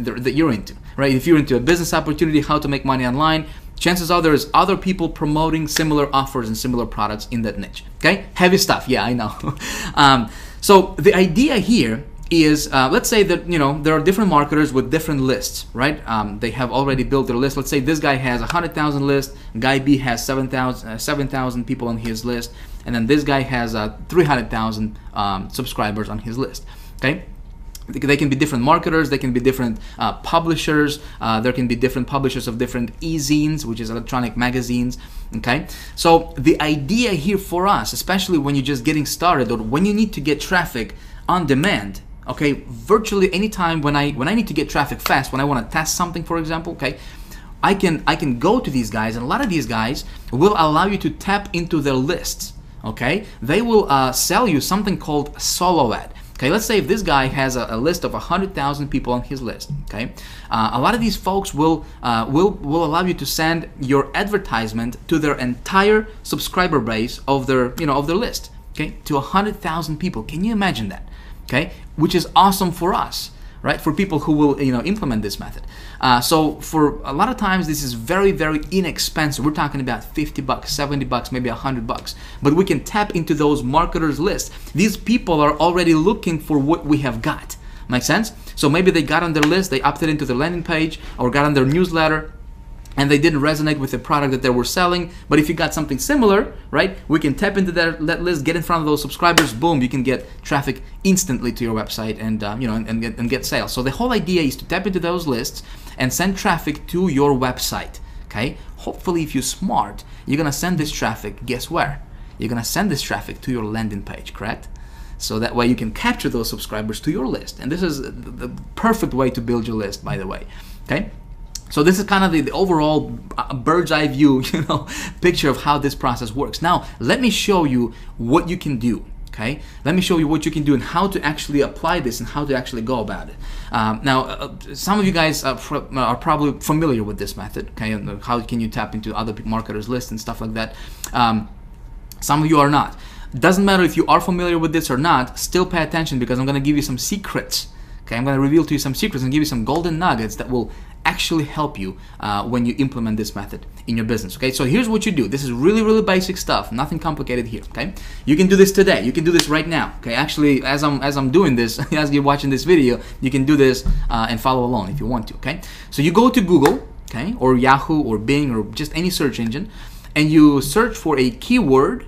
into, right? If you're into a business opportunity, how to make money online, chances are there's other people promoting similar offers and similar products in that niche. Okay, heavy stuff. Yeah, I know. So the idea here is, let's say that there are different marketers with different lists, right? They have already built their list. Let's say this guy has 100,000 list, guy B has 7,000 people on his list, and then this guy has 300,000 subscribers on his list. Okay. They can be different marketers, they can be different publishers, there can be different publishers of different e-zines, which is electronic magazines, okay? So the idea here for us, especially when you're just getting started or when you need to get traffic on demand, okay, virtually anytime when I need to get traffic fast, when I want to test something, for example, okay, I can go to these guys, and a lot of these guys will allow you to tap into their lists, okay? They will sell you something called solo ad. Okay, let's say if this guy has a list of 100,000 people on his list. Okay, a lot of these folks will allow you to send your advertisement to their entire subscriber base of their of their list. Okay, to 100,000 people. Can you imagine that? Okay, which is awesome for us, right? For people who will implement this method. So for a lot of times this is very, very inexpensive. We're talking about $50, $70, maybe $100, but we can tap into those marketers' lists. These people are already looking for what we have got. Make sense? So maybe they got on their list, they opted into the landing page or got on their newsletter, and they didn't resonate with the product that they were selling. But if you got something similar, right, we can tap into that list, get in front of those subscribers, boom, you can get traffic instantly to your website and and get sales. So the whole idea is to tap into those lists and send traffic to your website. Okay, hopefully if you're smart, you're gonna send this traffic, guess where? You're gonna send this traffic to your landing page, correct? So that way you can capture those subscribers to your list. And this is the perfect way to build your list, by the way. Okay. So this is kind of the overall bird's eye view, picture of how this process works. Now, let me show you what you can do. Okay, let me show you what you can do and how to actually apply this and how to actually go about it. Now, some of you guys are probably familiar with this method. Okay, and how can you tap into other marketers' lists and stuff like that. Some of you are not. Doesn't matter if you are familiar with this or not. Still pay attention, because I'm going to give you some secrets. Okay, I'm going to reveal to you some secrets and give you some golden nuggets that will actually help you when you implement this method in your business. Okay, so here's what you do. This is really, really basic stuff, nothing complicated here. Okay, you can do this today, you can do this right now. Okay, actually, as I'm doing this, as you're watching this video, you can do this and follow along if you want to. Okay, so you go to Google, okay, or Yahoo or Bing or just any search engine, and you search for a keyword.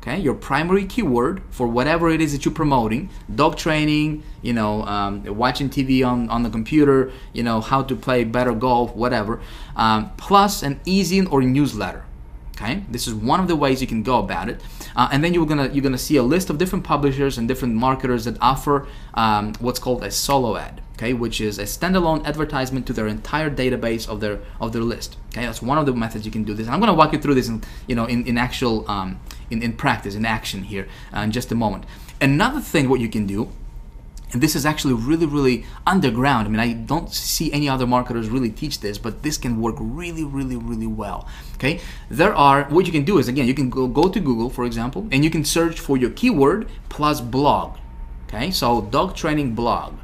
Okay, your primary keyword for whatever it is that you're promoting: dog training, watching TV on the computer, how to play better golf, whatever, plus an e-zine or newsletter. Okay, this is one of the ways you can go about it, and then you're gonna see a list of different publishers and different marketers that offer what's called a solo ad. Okay, which is a standalone advertisement to their entire database of their list. Okay, that's one of the methods you can do this. And I'm going to walk you through this in actual in practice, in action here in just a moment. Another thing what you can do, and this is actually really, really underground. I mean, I don't see any other marketers really teach this, but this can work really, really, really well. Okay, what you can do is, again, you can go to Google, for example, and you can search for your keyword plus blog. Okay, so dog training blog.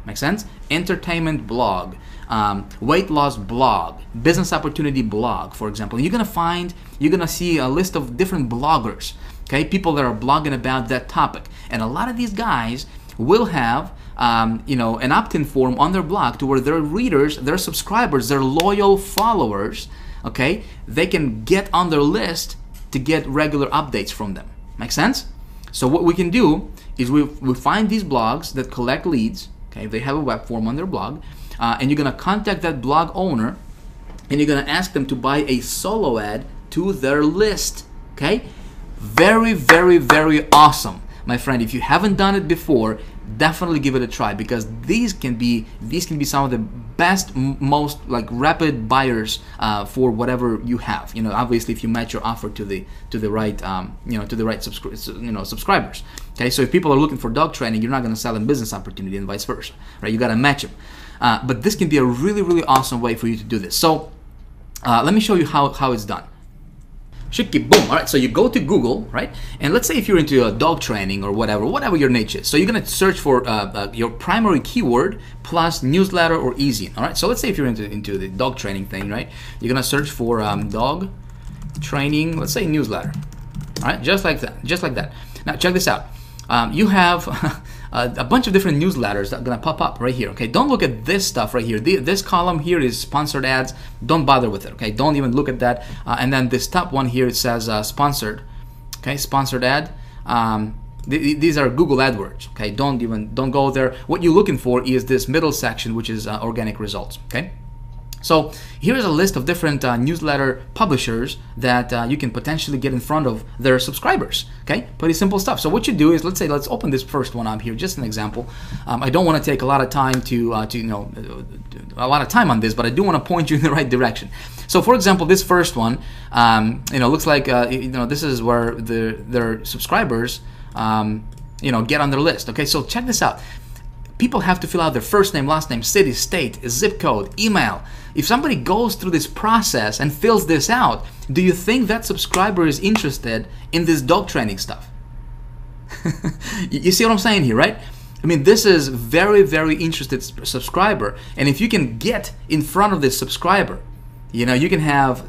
Make sense? Entertainment blog, weight loss blog, business opportunity blog, for example. You're gonna see a list of different bloggers, okay, people that are blogging about that topic. And a lot of these guys will have an opt-in form on their blog to where their readers, their subscribers, their loyal followers, okay, they can get on their list to get regular updates from them. Make sense? So what we can do is we find these blogs that collect leads. Okay, they have a web form on their blog, and you're gonna contact that blog owner, and you're gonna ask them to buy a solo ad to their list. Okay, very, very, very awesome, my friend. If you haven't done it before, definitely give it a try, because these can be some of the best, most rapid buyers for whatever you have. Obviously, if you match your offer to the right subscribers. Okay, so if people are looking for dog training, you're not going to sell them business opportunity, and vice versa, right? You got to match them. But this can be a really, really awesome way for you to do this. So let me show you how it's done. Shiki boom. All right, so you go to Google, right? And let's say if you're into dog training or whatever your niche is. So you're gonna search for your primary keyword plus newsletter or e-zine. All right, so let's say if you're into the dog training thing, right? You're gonna search for dog training, let's say newsletter. All right, just like that. Now check this out. You have a bunch of different newsletters that are gonna pop up right here. Okay, don't look at this stuff right here. This column here is sponsored ads. Don't bother with it. Okay, don't even look at that. And then this top one here, it says sponsored. Okay, sponsored ad. These are Google AdWords. Okay, don't go there. What you're looking for is this middle section, which is organic results. Okay. So here's a list of different newsletter publishers that you can potentially get in front of their subscribers. Okay, pretty simple stuff. So what you do is, let's open this first one up here, just an example. I don't want to take a lot of time to a lot of time on this, but I do want to point you in the right direction. So for example, this first one, looks like this is where their subscribers get on their list. Okay, so check this out. People have to fill out their first name, last name, city, state, zip code, email. If somebody goes through this process and fills this out, do you think that subscriber is interested in this dog training stuff? You see what I'm saying here, right? I mean, this is very, very interested subscriber, and if you can get in front of this subscriber, you can have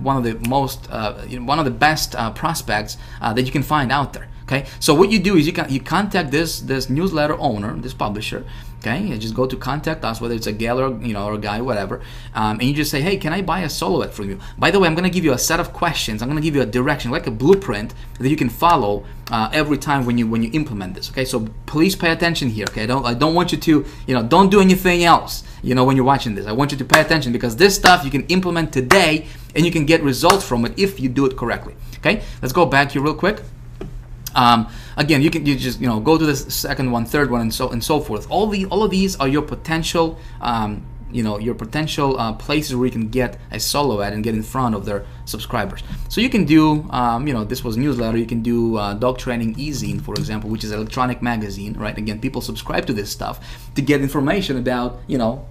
one of the most one of the best prospects that you can find out there. Okay, so what you do is you contact this newsletter owner, this publisher. Okay, you just go to contact us, whether it's a gal or a guy, whatever, and you just say, hey, can I buy a silhouette from you? By the way, I'm going to give you a set of questions. I'm going to give you a direction, like a blueprint that you can follow every time when you implement this. Okay, so please pay attention here. Okay, I don't want you to don't do anything else. When you're watching this, I want you to pay attention, because this stuff you can implement today and you can get results from it if you do it correctly. Okay, let's go back here real quick. Again, you just go to the second one, third one, and so forth. All of these are your potential places where you can get a solo ad and get in front of their subscribers. So you can do this was newsletter. You can do Dog Training eZine, for example, which is an electronic magazine, right? Again, people subscribe to this stuff to get information about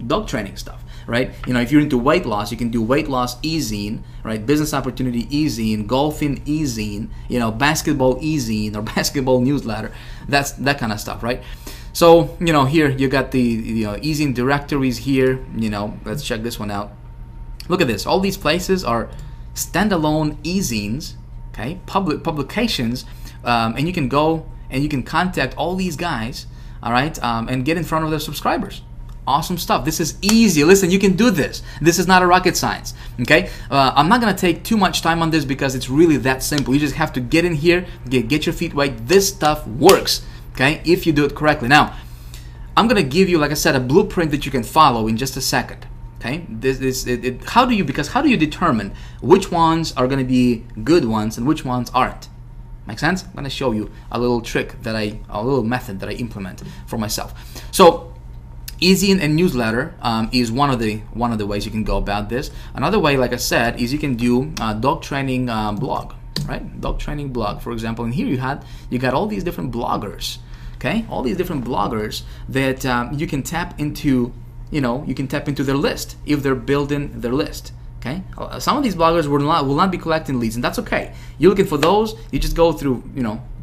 dog training stuff, right? If you're into weight loss, you can do Weight Loss eZine, right? Business Opportunity eZine, Golfing eZine, Basketball eZine or Basketball Newsletter. That's that kind of stuff, right? So here you got the eZine directories here. Let's check this one out. Look at this. All these places are standalone eZines, okay, public publications, and you can go and you can contact all these guys, all right, and get in front of their subscribers. Awesome stuff. This is easy. Listen, you can do this. This is not a rocket science. Okay, I'm not gonna take too much time on this because it's really that simple. You just have to get in here, get your feet wet. This stuff works. Okay, if you do it correctly. Now, I'm gonna give you, like I said, a blueprint that you can follow in just a second. Okay, how do you determine which ones are gonna be good ones and which ones aren't? Make sense? I'm gonna show you a little trick a little method that I implement for myself. So, eZine and newsletter is one of the ways you can go about this. Another way, like I said, is you can do dog training blog, right? Dog training blog, for example. And here you got all these different bloggers, okay? All these different bloggers that you can tap into. You can tap into their list if they're building their list. Okay, some of these bloggers will not be collecting leads, and that's okay. You're looking for those. You just go through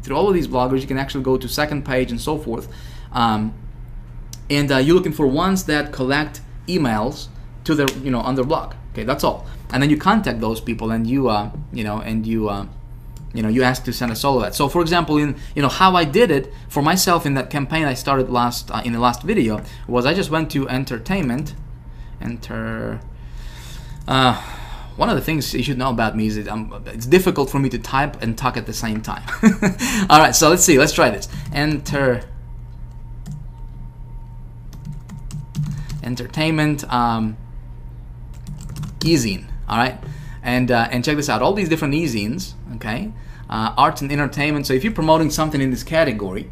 through all of these bloggers. You can actually go to second page and so forth. And you're looking for ones that collect emails to their on their blog. Okay, that's all. And then you contact those people and you you ask to send a solo ad. So for example, in how I did it for myself in that campaign I started in the last video was I just went to entertainment. One of the things you should know about me is that it's difficult for me to type and talk at the same time. All right, so let's see. Let's try this. Entertainment eZine. All right, and check this out. All these different eZines. Okay, arts and entertainment. So if you're promoting something in this category,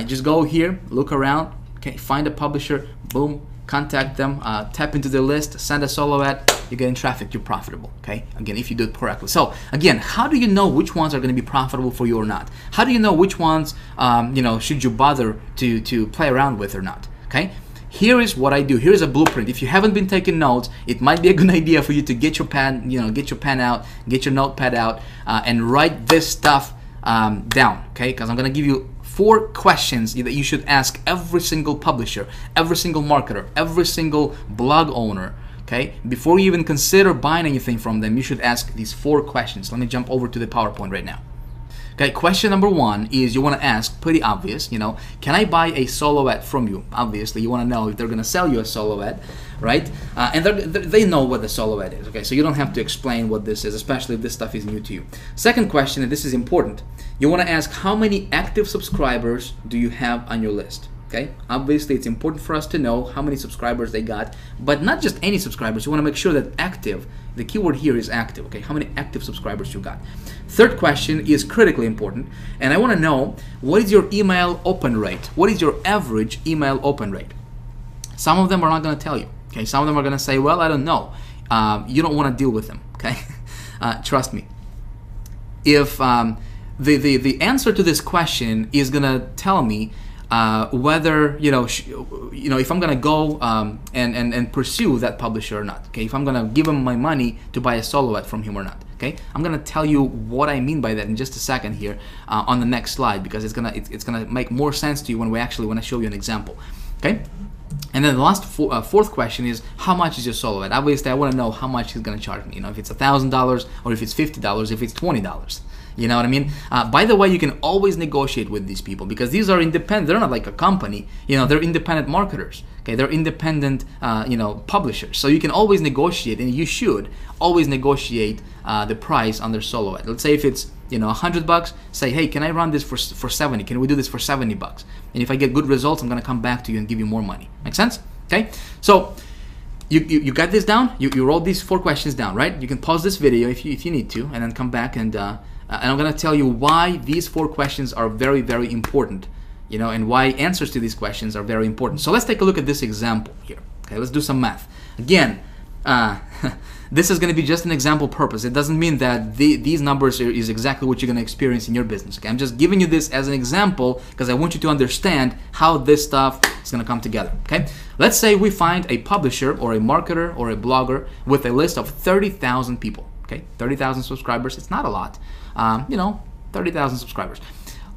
just go here, look around. Okay, find a publisher. Boom. Contact them, tap into their list, send a solo ad, you're getting traffic, you're profitable, okay? Again, if you do it correctly. So, again, how do you know which ones are going to be profitable for you or not? How do you know which ones, should you bother to play around with or not, okay? Here is what I do. Here's a blueprint. If you haven't been taking notes, it might be a good idea for you to get your pen, get your pen out, get your notepad out, and write this stuff down, okay? Because I'm going to give you 4 questions that you should ask every single publisher, every single marketer, every single blog owner, okay? Before you even consider buying anything from them, you should ask these 4 questions. Let me jump over to the PowerPoint right now. Okay, question number one is you want to ask, pretty obvious, you know, can I buy a solo ad from you? Obviously, you want to know if they're going to sell you a solo ad, right? And they know what the solo ad is, okay? So you don't have to explain what this is, especially if this stuff is new to you. Second question, and this is important, you want to ask how many active subscribers do you have on your list? Okay, obviously it's important for us to know how many subscribers they got, but not just any subscribers. You want to make sure that active, the keyword here is active, okay? How many active subscribers you got? Third question is critically important, and I want to know what is your email open rate? What is your average email open rate? Some of them are not going to tell you, okay? Some of them are going to say, well, I don't know. You don't want to deal with them, okay? Trust me. If the answer to this question is going to tell me whether if I'm gonna go and pursue that publisher or not, okay? If I'm gonna give him my money to buy a solo ad from him or not, okay? I'm gonna tell you what I mean by that in just a second here on the next slide, because it's gonna make more sense to you when I show you an example, okay? And then the last fourth question is, how much is your solo ad? Obviously, I want to know how much he's gonna charge me. You know, if it's $1,000 or if it's $50, if it's $20. You know what I mean? By the way, you can always negotiate with these people, because these are independent. They're not like a company. You know, they're independent marketers. Okay, they're independent, publishers. So you can always negotiate, and you should always negotiate the price on their solo ad. Let's say if it's $100, say, hey, can I run this for 70? Can we do this for $70? And if I get good results, I'm gonna come back to you and give you more money. Make sense? Okay, so. You got this down? You wrote these 4 questions down, right? You can pause this video if you need to, and then come back and I'm going to tell you why these 4 questions are very, very important, and why answers to these questions are very important. So let's take a look at this example here. Okay, let's do some math. Again, this is going to be just an example purpose. It doesn't mean that these numbers is exactly what you're going to experience in your business. Okay, I'm just giving you this as an example because I want you to understand how this stuff is going to come together. Okay, let's say we find a publisher or a marketer or a blogger with a list of 30,000 people. Okay, 30,000 subscribers. It's not a lot. 30,000 subscribers.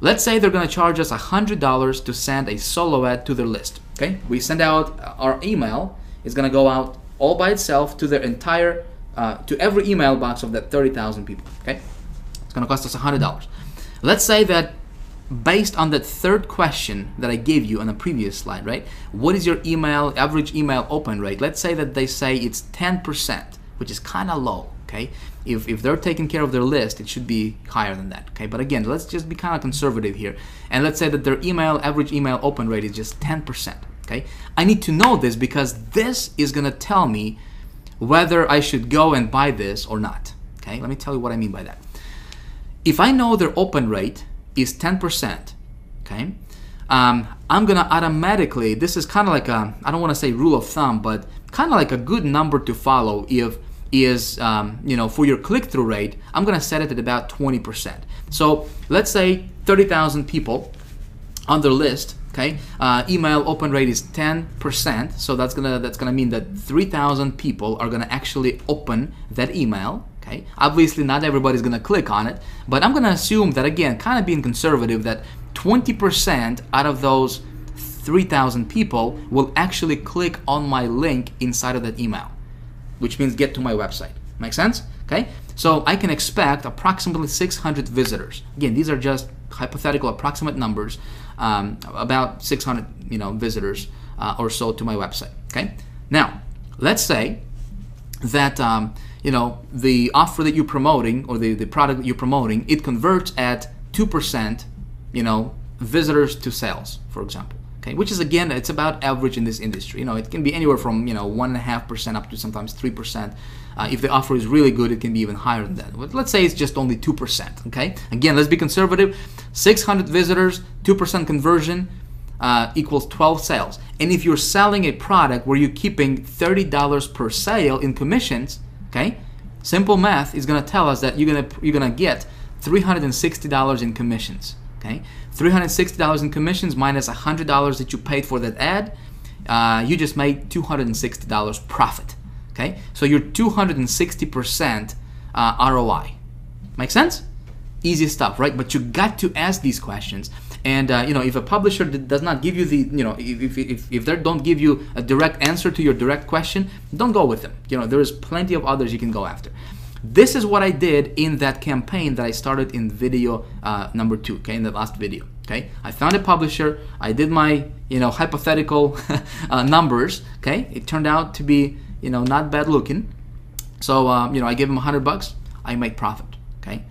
Let's say they're going to charge us $100 to send a solo ad to their list. Okay, we send out our email. It's going to go out all by itself to their entire, to every email box of that 30,000 people. Okay, it's going to cost us $100. Let's say that based on that third question that I gave you on the previous slide, right? What is your average email open rate? Let's say that they say it's 10%, which is kind of low. Okay, if they're taking care of their list, it should be higher than that. Okay, but again, let's just be kind of conservative here, and let's say that their average email open rate is just 10%. Okay, I need to know this because this is gonna tell me whether I should go and buy this or not. Okay, let me tell you what I mean by that. If I know their open rate is 10%, okay, I'm gonna automatically, this is kind of like a, I don't want to say rule of thumb, but kind of like a good number to follow is for your click-through rate, I'm gonna set it at about 20%. So let's say 30,000 people on their list, okay, email open rate is 10%, so that's gonna mean that 3,000 people are gonna actually open that email. Okay, obviously not everybody's gonna click on it, but I'm gonna assume that, again, kind of being conservative, that 20% out of those 3,000 people will actually click on my link inside of that email, which means get to my website. Make sense? Okay, so I can expect approximately 600 visitors. Again, these are just hypothetical approximate numbers, about 600 visitors or so to my website. Okay, now let's say that the offer that you're promoting, or the product that you're promoting, it converts at 2%, visitors to sales, for example. Okay, which is, again, it's about average in this industry. It can be anywhere from 1.5% up to sometimes 3%. If the offer is really good, it can be even higher than that. But let's say it's just only 2%. Okay, again, let's be conservative. 600 visitors, 2% conversion equals 12 sales. And if you're selling a product where you're keeping $30 per sale in commissions, okay, simple math is going to tell us that you're gonna get $360 in commissions. Okay, $360 in commissions minus $100 that you paid for that ad, you just made $260 profit. Okay, so you're 260% ROI. Make sense? Easy stuff, right? But you got to ask these questions. And if a publisher does not give you the, if they don't give you a direct answer to your direct question, don't go with them. There is plenty of others you can go after. This is what I did in that campaign that I started in video number 2, okay, in the last video. Okay, I found a publisher. I did my, hypothetical numbers. Okay, it turned out to be, not bad looking. So, I gave him $100. I make profit. Okay,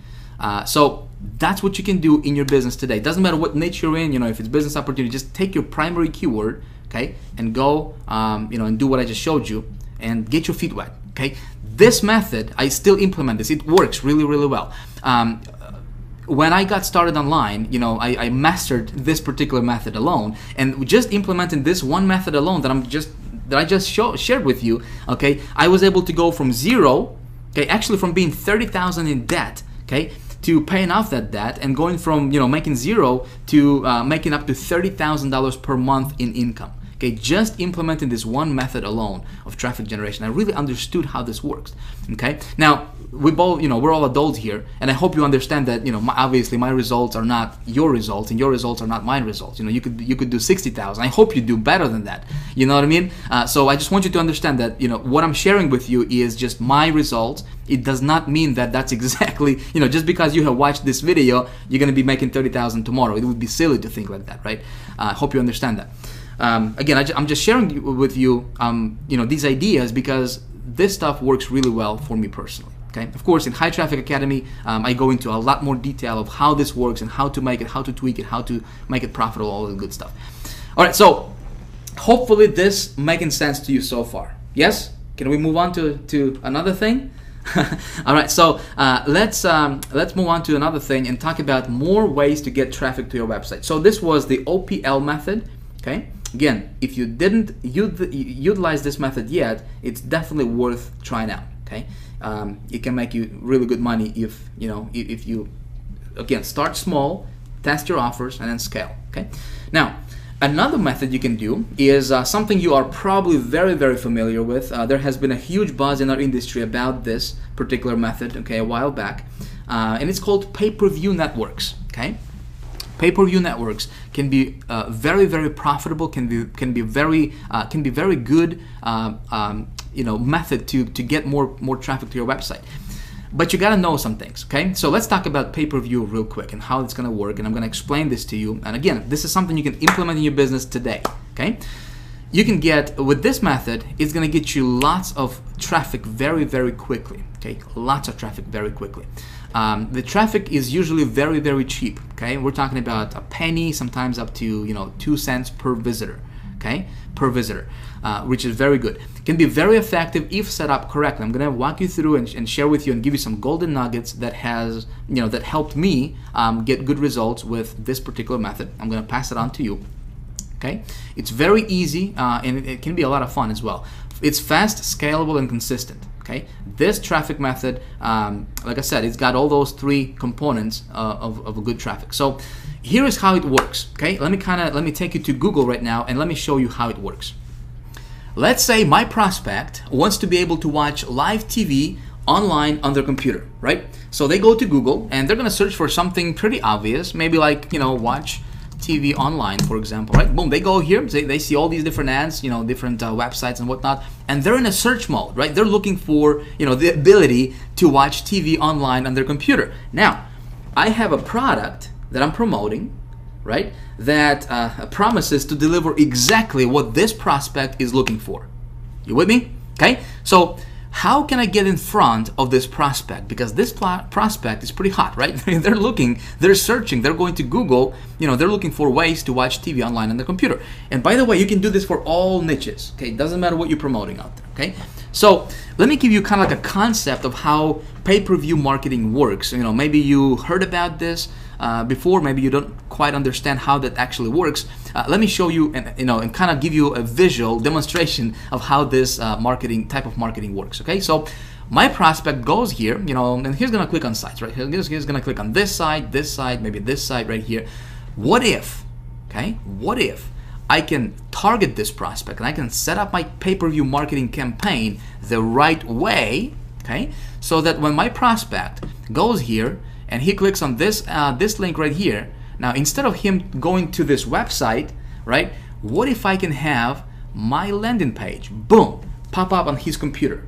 so that's what you can do in your business today. It doesn't matter what niche you're in. If it's business opportunity, just take your primary keyword, okay, and go, and do what I just showed you, and get your feet wet. Okay, this method, I still implement this. It works really, really well. When I got started online, I mastered this particular method alone, and just implementing this one method alone that I just shared with you, okay, I was able to go from zero, okay, actually from being 30,000 in debt, okay, to paying off that debt, and going from making zero to making up to $30,000 per month in income. Okay, just implementing this one method alone of traffic generation, I really understood how this works. Okay, now we both, we're all adults here, and I hope you understand that, obviously my results are not your results, and your results are not my results. You could do 60,000. I hope you do better than that. You know what I mean? So I just want you to understand that, what I'm sharing with you is just my results. It does not mean that that's exactly, just because you have watched this video, you're going to be making 30,000 tomorrow. It would be silly to think like that, right? I hope you understand that. Again, I'm just sharing with you, these ideas because this stuff works really well for me personally. Okay. Of course, in High Traffic Academy, I go into a lot more detail of how this works and how to make it, how to tweak it, how to make it profitable, all the good stuff. All right. So hopefully this making sense to you so far. Yes. Can we move on to another thing? All right. So let's move on to another thing and talk about more ways to get traffic to your website. So this was the OPL method. Okay. Again, if you didn't utilize this method yet, it's definitely worth trying out. Okay, it can make you really good money if you again start small, test your offers, and then scale. Okay, now another method you can do is something you are probably very, very familiar with. There has been a huge buzz in our industry about this particular method. Okay, a while back, and it's called pay-per-view networks. Okay. Pay-per-view networks can be very, very profitable. Can be very good. Method to get more traffic to your website. But you gotta know some things. Okay, so let's talk about pay-per-view real quick and how it's gonna work. And I'm gonna explain this to you. And again, this is something you can implement in your business today. Okay, you can get with this method. It's gonna get you lots of traffic very, very quickly. Okay, lots of traffic very quickly. The traffic is usually very, very cheap. Okay, we're talking about a penny, sometimes up to 2 cents per visitor. Okay, per visitor, which is very good. Can be very effective if set up correctly. I'm gonna walk you through and share with you and give you some golden nuggets that that helped me get good results with this particular method. I'm gonna pass it on to you. Okay, it's very easy and it can be a lot of fun as well. It's fast, scalable, and consistent. Okay, this traffic method, like I said, it's got all those 3 components of a good traffic. So here is how it works. Okay, let me take you to Google right now and let me show you how it works. Let's say my prospect wants to be able to watch live TV online on their computer, right? So they go to Google and they're gonna search for something pretty obvious, maybe like watch TV online, for example, right? Boom, they go here, they see all these different ads, different websites and whatnot, and they're in a search mode, right? They're looking for, the ability to watch TV online on their computer. Now, I have a product that I'm promoting, right? That promises to deliver exactly what this prospect is looking for. You with me? Okay, so how can I get in front of this prospect? Because this prospect is pretty hot, right? They're looking, they're searching, they're going to Google, they're looking for ways to watch TV online on their computer. And by the way, you can do this for all niches, okay? It doesn't matter what you're promoting out there, okay? So let me give you kind of like a concept of how pay-per-view marketing works. Maybe you heard about this before, maybe you don't quite understand how that actually works. Let me show you and kind of give you a visual demonstration of how this type of marketing works. Okay, so my prospect goes here, and he's gonna click on sites, right? He's gonna click on this site, maybe this site right here. What if I can target this prospect and I can set up my pay-per-view marketing campaign the right way, okay? So that when my prospect goes here and he clicks on this link right here, now instead of him going to this website, right? What if I can have my landing page, boom, pop up on his computer?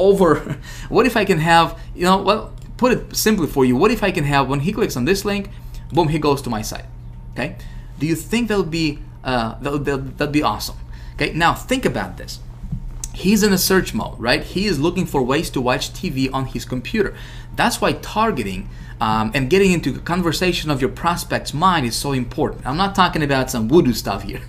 over, what if I can have, well, put it simply for you, what if I can have, when he clicks on this link, boom, he goes to my site, okay? Do you think that'll be awesome? Okay, now think about this. He's in a search mode, right? He is looking for ways to watch TV on his computer. That's why targeting and getting into conversation of your prospect's mind is so important. I'm not talking about some voodoo stuff here.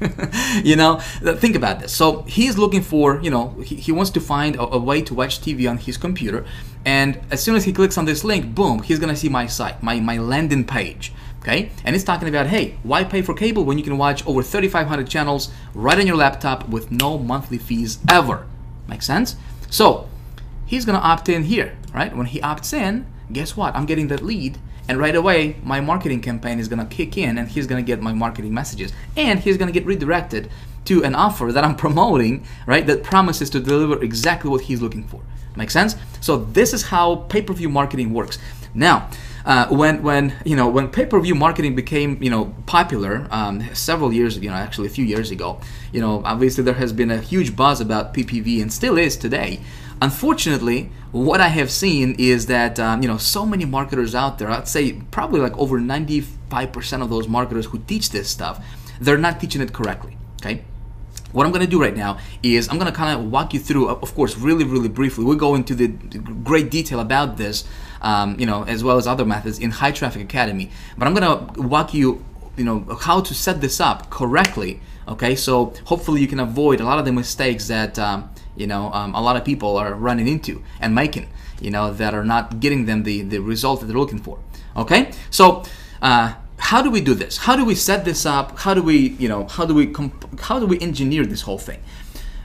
Think about this. So he's looking for, he wants to find a way to watch TV on his computer. And as soon as he clicks on this link, boom, he's gonna see my site, my landing page. Okay, and it's talking about, hey, why pay for cable when you can watch over 3,500 channels right on your laptop with no monthly fees ever? Make sense? So he's gonna opt in here, right? When he opts in, guess what? I'm getting that lead, and right away my marketing campaign is gonna kick in, and he's gonna get my marketing messages, and he's gonna get redirected to an offer that I'm promoting, right? That promises to deliver exactly what he's looking for. Make sense? So this is how pay-per-view marketing works. Now, when pay-per-view marketing became popular several years ago, actually a few years ago, obviously there has been a huge buzz about PPV and still is today. Unfortunately, what I have seen is that so many marketers out there, I'd say probably like over 95% of those marketers who teach this stuff, they're not teaching it correctly. Okay. What I'm going to do right now is I'm going to kind of walk you through, of course, really, really briefly. We'll go into the great detail about this, as well as other methods in High Traffic Academy. But I'm going to walk you, how to set this up correctly. Okay, so hopefully you can avoid a lot of the mistakes that a lot of people are running into and making, that are not getting them the result that they're looking for. Okay, so. How do we do this? How do we set this up? How do we engineer this whole thing?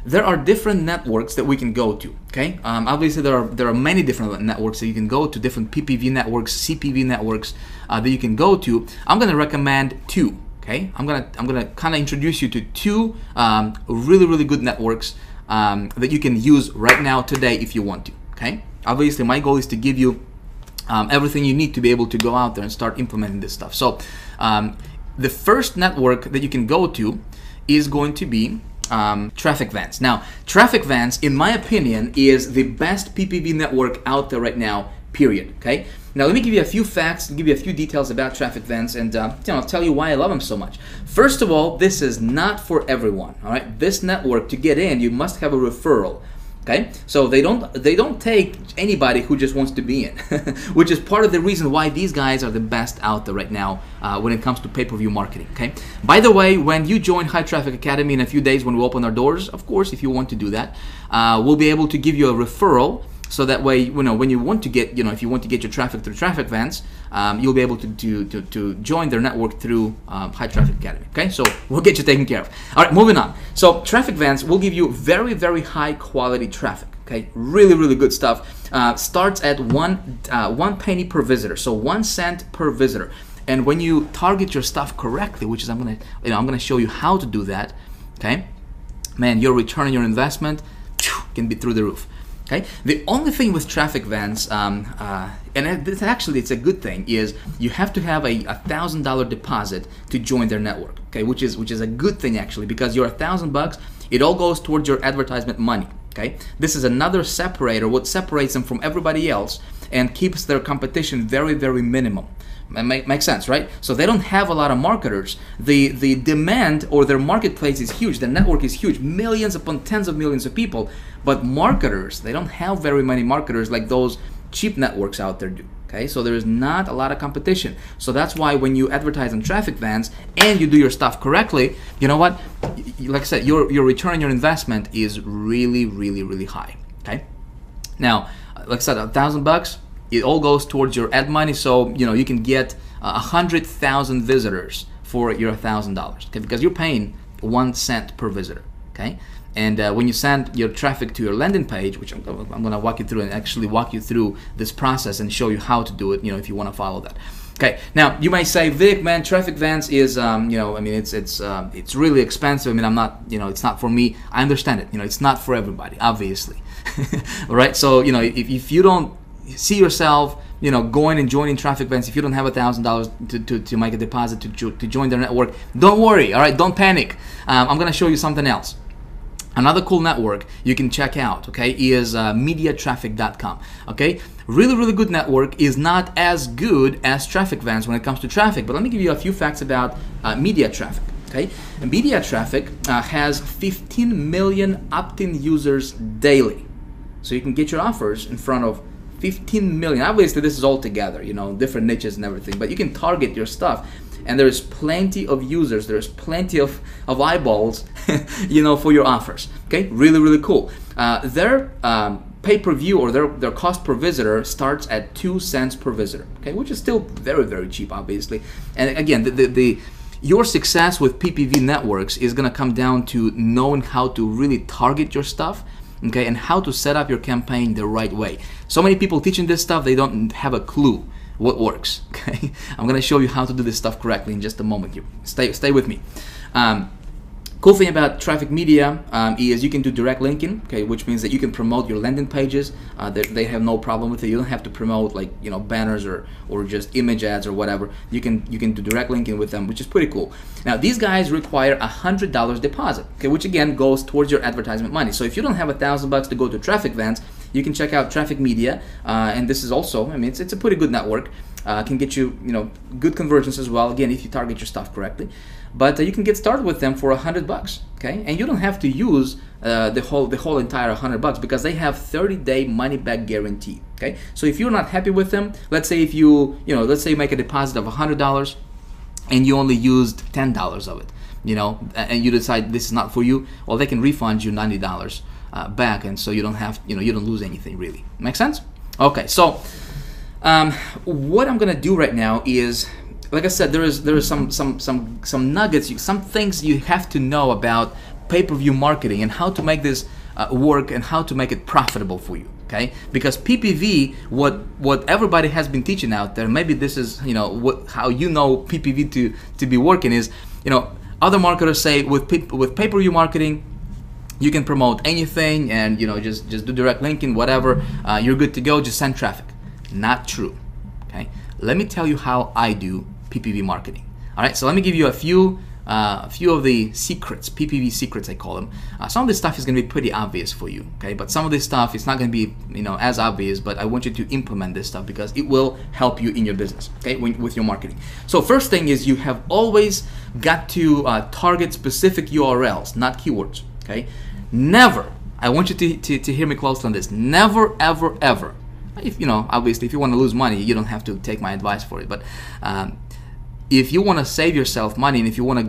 There are different networks that we can go to. Okay, obviously there are many different networks that you can go to, different PPV networks, CPV networks that you can go to. I'm going to recommend two. Okay, I'm gonna kind of introduce you to two really good networks that you can use right now today if you want to. Okay, obviously my goal is to give you everything you need to be able to go out there and start implementing this stuff. So the first network that you can go to is going to be TrafficVance. Now, TrafficVance, in my opinion, is the best PPV network out there right now, period. Okay. Now, let me give you a few facts, give you a few details about TrafficVance, and I'll tell you why I love them so much. First of all, this is not for everyone. All right. This network, to get in, you must have a referral. Okay, so they don't take anybody who just wants to be in, which is part of the reason why these guys are the best out there right now when it comes to pay-per-view marketing. Okay. By the way, when you join High Traffic Academy in a few days when we open our doors, of course, if you want to do that, we'll be able to give you a referral. So that way, when you want to get, if you want to get your traffic through TrafficVance, you'll be able to join their network through High Traffic Academy. Okay, so we'll get you taken care of. All right, moving on. So TrafficVance will give you very high quality traffic. Okay, really good stuff. Starts at one penny per visitor, so 1 cent per visitor. And when you target your stuff correctly, which is I'm gonna show you how to do that. Okay, man, your return on your investment can be through the roof. Okay. The only thing with TrafficVance, and it's a good thing, is you have to have a $1,000 deposit to join their network. Okay, which is a good thing actually, because your $1,000, it all goes towards your advertisement money. Okay, this is another separator, what separates them from everybody else and keeps their competition very minimum. Makes sense, right? So they don't have a lot of marketers. The demand or their marketplace is huge. The network is huge, millions upon tens of millions of people. But marketers, they don't have very many marketers like those cheap networks out there do. Okay, so there is not a lot of competition. So that's why when you advertise on TrafficVance and you do your stuff correctly, you know what? Like I said, your return on your investment is really high. Okay. Now, like I said, $1,000. It all goes towards your ad money, so you can get 100,000 visitors for your $1,000. Okay, because you're paying 1 cent per visitor. Okay, and when you send your traffic to your landing page, which I'm going to walk you through and actually walk you through this process and show you how to do it. If you want to follow that. Okay, now you may say, Vic, man, TrafficVance is, it's really expensive. I'm not, it's not for me. I understand it. It's not for everybody, obviously. All right, so if you don't see yourself, going and joining TrafficVance, if you don't have $1,000 to make a deposit to join their network, don't worry. All right, don't panic. I'm gonna show you something else. Another cool network you can check out, okay, is MediaTraffic.com. Okay, really good network. Is not as good as TrafficVans when it comes to traffic, but let me give you a few facts about MediaTraffic. Okay, and MediaTraffic has 15 million opt-in users daily, so you can get your offers in front of 15 million. Obviously, this is all together, you know, different niches and everything, but you can target your stuff. And there's plenty of users, there's plenty of eyeballs, you know, for your offers. Okay, really cool. Their pay-per-view or their cost per visitor starts at 2 cents per visitor. Okay, which is still very cheap, obviously. And again, your success with PPV networks is gonna come down to knowing how to really target your stuff. Okay, and how to set up your campaign the right way. So many people teaching this stuff, they don't have a clue what works. Okay, I'm gonna show you how to do this stuff correctly in just a moment here. Stay with me. Cool thing about Traffic Media is you can do direct linking, okay, which means that you can promote your landing pages. They have no problem with it. You don't have to promote, like, you know, banners or just image ads or whatever. You can do direct linking with them, which is pretty cool. Now these guys require $100 deposit, okay, which again goes towards your advertisement money. So if you don't have $1,000 to go to TrafficVans, you can check out Traffic Media, and this is also, I mean, it's a pretty good network. Can get you, you know, good conversions as well. Again, if you target your stuff correctly. But you can get started with them for $100, okay? And you don't have to use the whole entire $100 because they have 30-day money-back guarantee, okay? So if you're not happy with them, let's say if let's say you make a deposit of $100 and you only used $10 of it, you know, and you decide this is not for you, well, they can refund you $90 back, and so you don't have, you know, you don't lose anything really. Make sense? Okay, so what I'm gonna do right now is, like I said, there is some nuggets, some things you have to know about pay-per-view marketing and how to make this work and how to make it profitable for you. Okay, because PPV, what everybody has been teaching out there, maybe this is, you know, how you know PPV to be working is, you know, other marketers say with pay-per-view marketing, you can promote anything and, you know, just do direct linking, whatever, you're good to go, just send traffic. Not true. Okay, let me tell you how I do PPV marketing. All right, so let me give you a few of the secrets, PPV secrets I call them. Some of this stuff is going to be pretty obvious for you, okay? But some of this stuff is not going to be, you know, as obvious. But I want you to implement this stuff because it will help you in your business, okay, with your marketing. So first thing is you have always got to target specific URLs, not keywords, okay? Never. I want you to hear me close on this. Never, ever. If, you know, obviously, if you want to lose money, you don't have to take my advice for it. But if you want to save yourself money and if you want to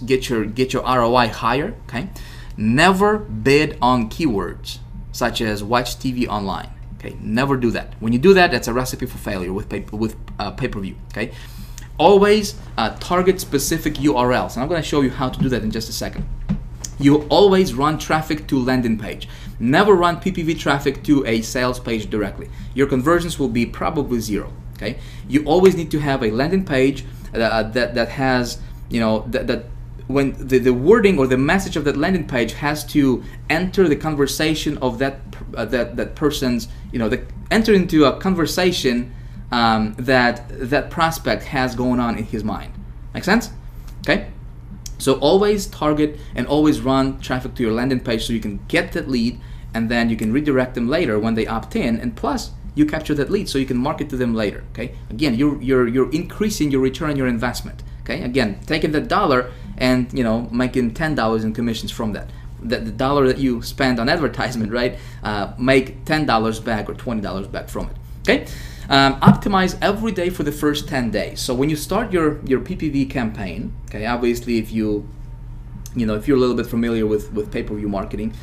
get your ROI higher, okay, never bid on keywords such as watch TV online. Okay, never do that. When you do that, that's a recipe for failure with pay-per-view. Okay, always target specific URLs, and I'm going to show you how to do that in just a second. You always run traffic to landing page. Never run PPV traffic to a sales page directly. Your conversions will be probably zero. Okay, you always need to have a landing page that has, you know, that when the wording or the message of that landing page has to enter the conversation of that person's, you know, enter into a conversation that prospect has going on in his mind. Make sense? Okay. So always target and always run traffic to your landing page so you can get that lead, and then you can redirect them later when they opt in, and plus you capture that lead so you can market to them later. Okay, again, you're increasing your return on your investment. Okay, again, taking that dollar and, you know, making $10 in commissions from that. The dollar that you spend on advertisement, right? Make $10 back or $20 back from it. Okay. Optimize every day for the first 10 days. So when you start your PPV campaign, okay, obviously if you're a little bit familiar with pay-per-view marketing,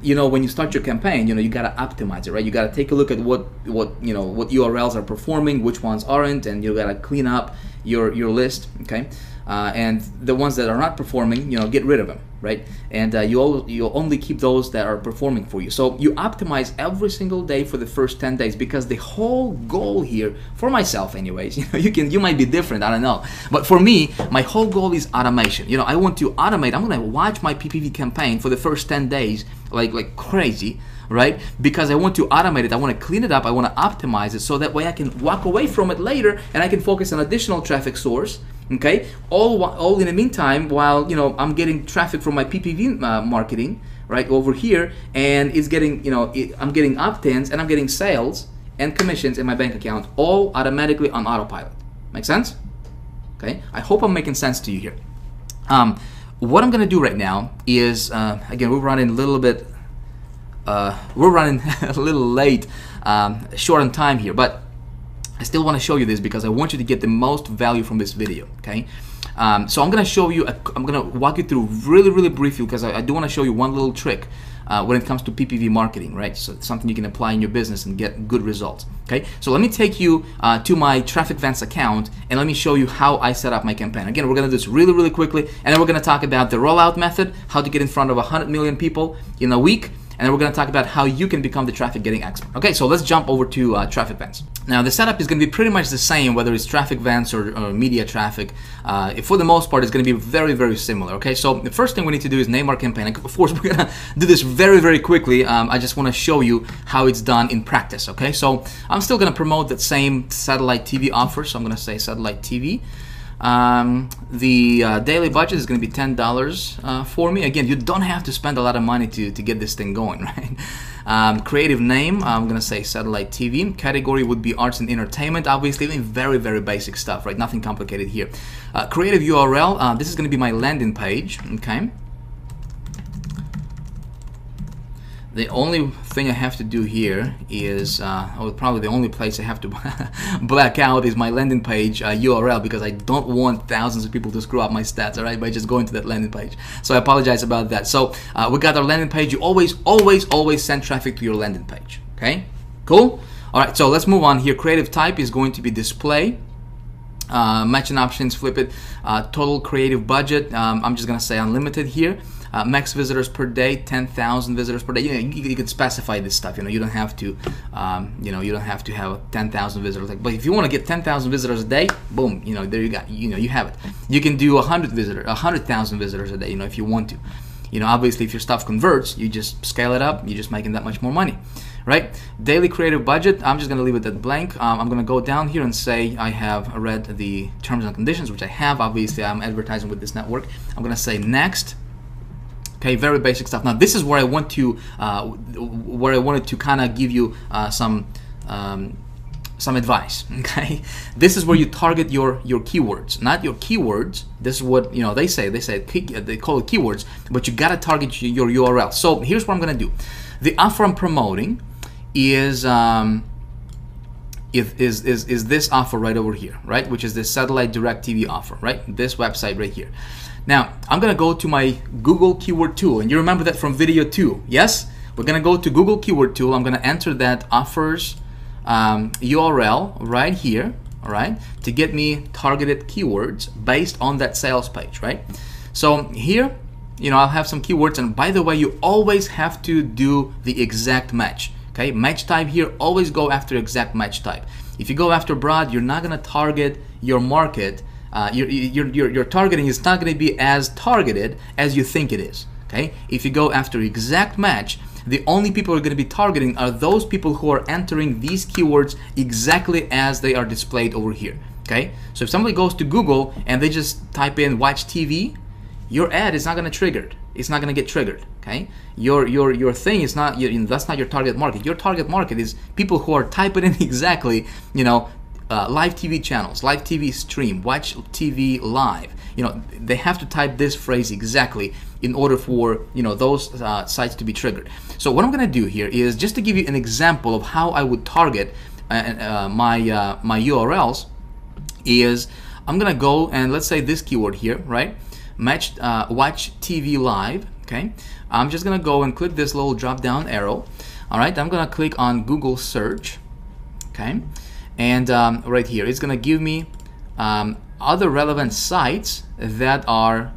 you know, when you start your campaign, you know, you gotta optimize it, right? You gotta take a look at what URLs are performing, which ones aren't, and you gotta clean up your list, okay? And the ones that are not performing, you know, get rid of them, right? And you'll only keep those that are performing for you. So you optimize every single day for the first 10 days, because the whole goal here, for myself anyways, you know, you might be different, I don't know, but for me, my whole goal is automation. You know, I want to automate. I'm gonna watch my PPV campaign for the first 10 days like crazy, right? Because I want to automate it, I want to clean it up, I want to optimize it, so that way I can walk away from it later and I can focus on additional traffic source. Okay, all in the meantime, while, you know, I'm getting traffic from my PPV marketing, right over here, and it's getting, you know, I'm getting opt-ins and I'm getting sales and commissions in my bank account, all automatically on autopilot. Make sense? Okay, I hope I'm making sense to you here. What I'm gonna do right now is, again, we're running a little bit, we're running a little late, short on time here, but I still want to show you this because I want you to get the most value from this video. Okay, so I'm gonna show you, I'm gonna walk you through really briefly, because I do want to show you one little trick when it comes to PPV marketing, right? So it's something you can apply in your business and get good results. Okay, so let me take you to my TrafficVance account and let me show you how I set up my campaign. Again, we're gonna do this really quickly, and then we're gonna talk about the rollout method, how to get in front of 100 million people in a week, and then we're going to talk about how you can become the traffic getting expert. Okay, so let's jump over to TrafficVance. Now, the setup is going to be pretty much the same, whether it's TrafficVance or media traffic. For the most part, it's going to be very similar. Okay, so the first thing we need to do is name our campaign. Of course, we're going to do this very quickly. I just want to show you how it's done in practice. Okay, so I'm still going to promote that same satellite TV offer. So I'm going to say satellite TV. The daily budget is going to be $10 for me. Again, you don't have to spend a lot of money to get this thing going, right? Creative name, I'm going to say satellite TV. Category would be arts and entertainment. Obviously, very basic stuff, right? Nothing complicated here. Creative URL, this is going to be my landing page, okay? The only thing I have to do here is, probably the only place I have to black out is my landing page URL, because I don't want thousands of people to screw up my stats, all right, by just going to that landing page. So I apologize about that. So we got our landing page. You always send traffic to your landing page, okay? Cool? All right, so let's move on here. Creative type is going to be display. Matching options, flip it. Total creative budget, I'm just going to say unlimited here. Max visitors per day, 10,000 visitors per day. You can specify this stuff. You don't have to, you don't have to have 10,000 visitors. But if you want to get 10,000 visitors a day, boom, there you got, you have it. You can do 100,000 visitors a day, if you want to. Obviously, if your stuff converts, you just scale it up. You're just making that much more money, right? Daily creative budget, I'm just going to leave it at blank. I'm going to go down here and say I have read the terms and conditions, which I have. Obviously, I'm advertising with this network. I'm going to say next. Okay, very basic stuff. Now, this is where I want to, where I wanted to kind of give you some advice. Okay, this is where you target your keywords, not your keywords. This is what they say. They call it keywords, but you gotta target your URL. So here's what I'm gonna do. The offer I'm promoting is this offer right over here, right? Which is the satellite direct TV offer, right? This website right here. Now, I'm going to go to my Google Keyword Tool, and you remember that from video 2, yes? We're going to go to Google Keyword Tool. I'm going to enter that offers URL right here, all right, to get me targeted keywords based on that sales page, right? So here, I'll have some keywords, and by the way, you always have to do the exact match, okay? Match type here, always go after exact match type. If you go after broad, you're not going to target your market. Your targeting is not going to be as targeted as you think it is. Okay, if you go after exact match, the only people you're going to be targeting are those people who are entering these keywords exactly as they are displayed over here. Okay, so if somebody goes to Google and they just type in watch TV, your ad is not going to trigger. It's not going to get triggered. Okay, your thing is not. That's not your target market. Your target market is people who are typing in exactly. Live TV channels, live TV stream, watch TV live. They have to type this phrase exactly in order for those sites to be triggered. So what I'm going to do here is just to give you an example of how I would target my URLs. Is I'm going to go and let's say this keyword here, right? Watch TV live. Okay, I'm just going to go and click this little drop down arrow. All right, I'm going to click on Google search. Okay. And right here, it's going to give me other relevant sites that are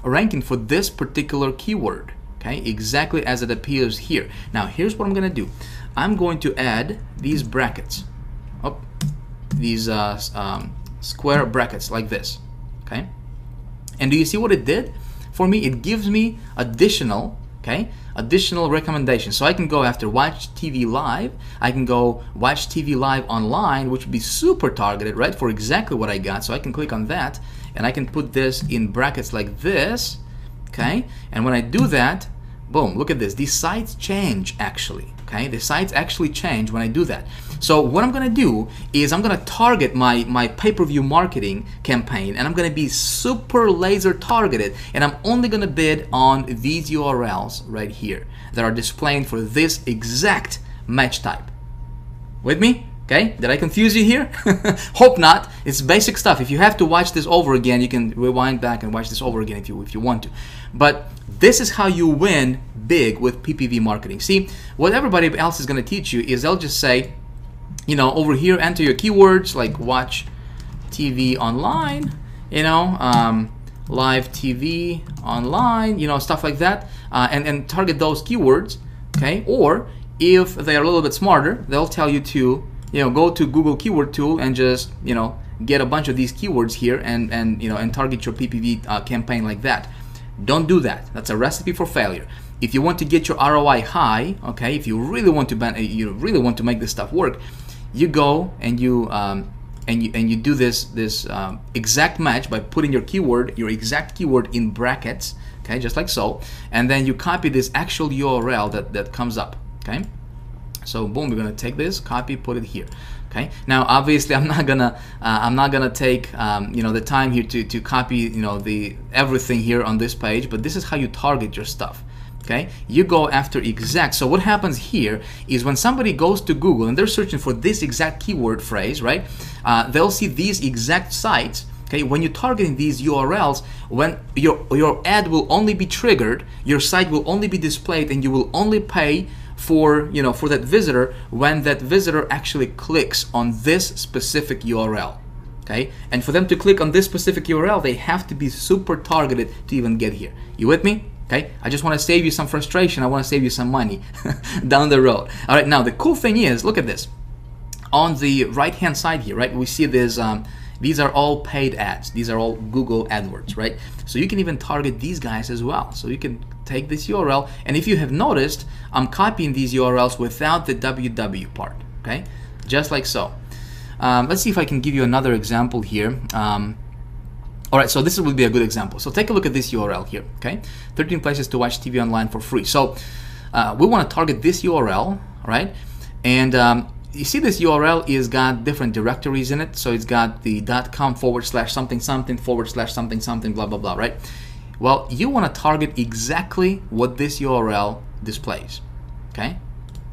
ranking for this particular keyword, okay, exactly as it appears here. Now, here's what I'm going to do. I'm going to add these brackets, these square brackets like this, okay? And do you see what it did for me? It gives me additional recommendations. So I can go after watch TV live. I can go watch TV live online, which would be super targeted, right, for exactly what I got. So I can click on that and I can put this in brackets like this, okay? And when I do that, boom, look at this. These sites change actually, okay? The sites actually change when I do that. So what I'm gonna do is I'm gonna target my pay-per-view marketing campaign, and I'm gonna be super laser targeted, and I'm only gonna bid on these URLs right here that are displaying for this exact match type. With me? Okay, did I confuse you here? Hope not. It's basic stuff. If you have to watch this over again, you can rewind back and watch this over again if you want to. But this is how you win big with PPV marketing. See, what everybody else is going to teach you is they'll just say, you know, over here, enter your keywords like watch TV online, you know, live TV online, you know, stuff like that, and target those keywords, okay? Or if they are a little bit smarter, they'll tell you to, you know, go to Google Keyword Tool and just, you know, get a bunch of these keywords here and you know, and target your PPV campaign like that. Don't do that. That's a recipe for failure. If you want to get your ROI high, okay, if you really want to make this stuff work, you go and you do this exact match by putting your exact keyword in brackets, okay, just like so, and then you copy this actual URL that comes up, okay. So boom, we're gonna take this, copy, put it here. Okay. Now, obviously, I'm not gonna take you know, the time here to copy, you know, everything here on this page. But this is how you target your stuff. Okay. You go after exact. So what happens here is when somebody goes to Google and they're searching for this exact keyword phrase, right? They'll see these exact sites. Okay. When you're targeting these URLs, when your ad will only be triggered, your site will only be displayed, and you will only pay for, you know, for that visitor when that visitor actually clicks on this specific URL, okay? And for them to click on this specific URL, they have to be super targeted to even get here. You with me? Okay? I just want to save you some frustration. I want to save you some money down the road. All right, now the cool thing is, look at this. On the right-hand side here, right, we see this, these are all paid ads. These are all Google AdWords, right? So you can even target these guys as well. So you can take this URL, and if you have noticed, I'm copying these URLs without the www part, okay? Just like so. Let's see if I can give you another example here. All right, so this would be a good example. So take a look at this URL here, okay? 13 places to watch TV online for free. So we want to target this URL, right? And you see this URL is got different directories in it. So it's got the .com/something something /something something blah blah blah, right? Well, you want to target exactly what this URL displays, okay?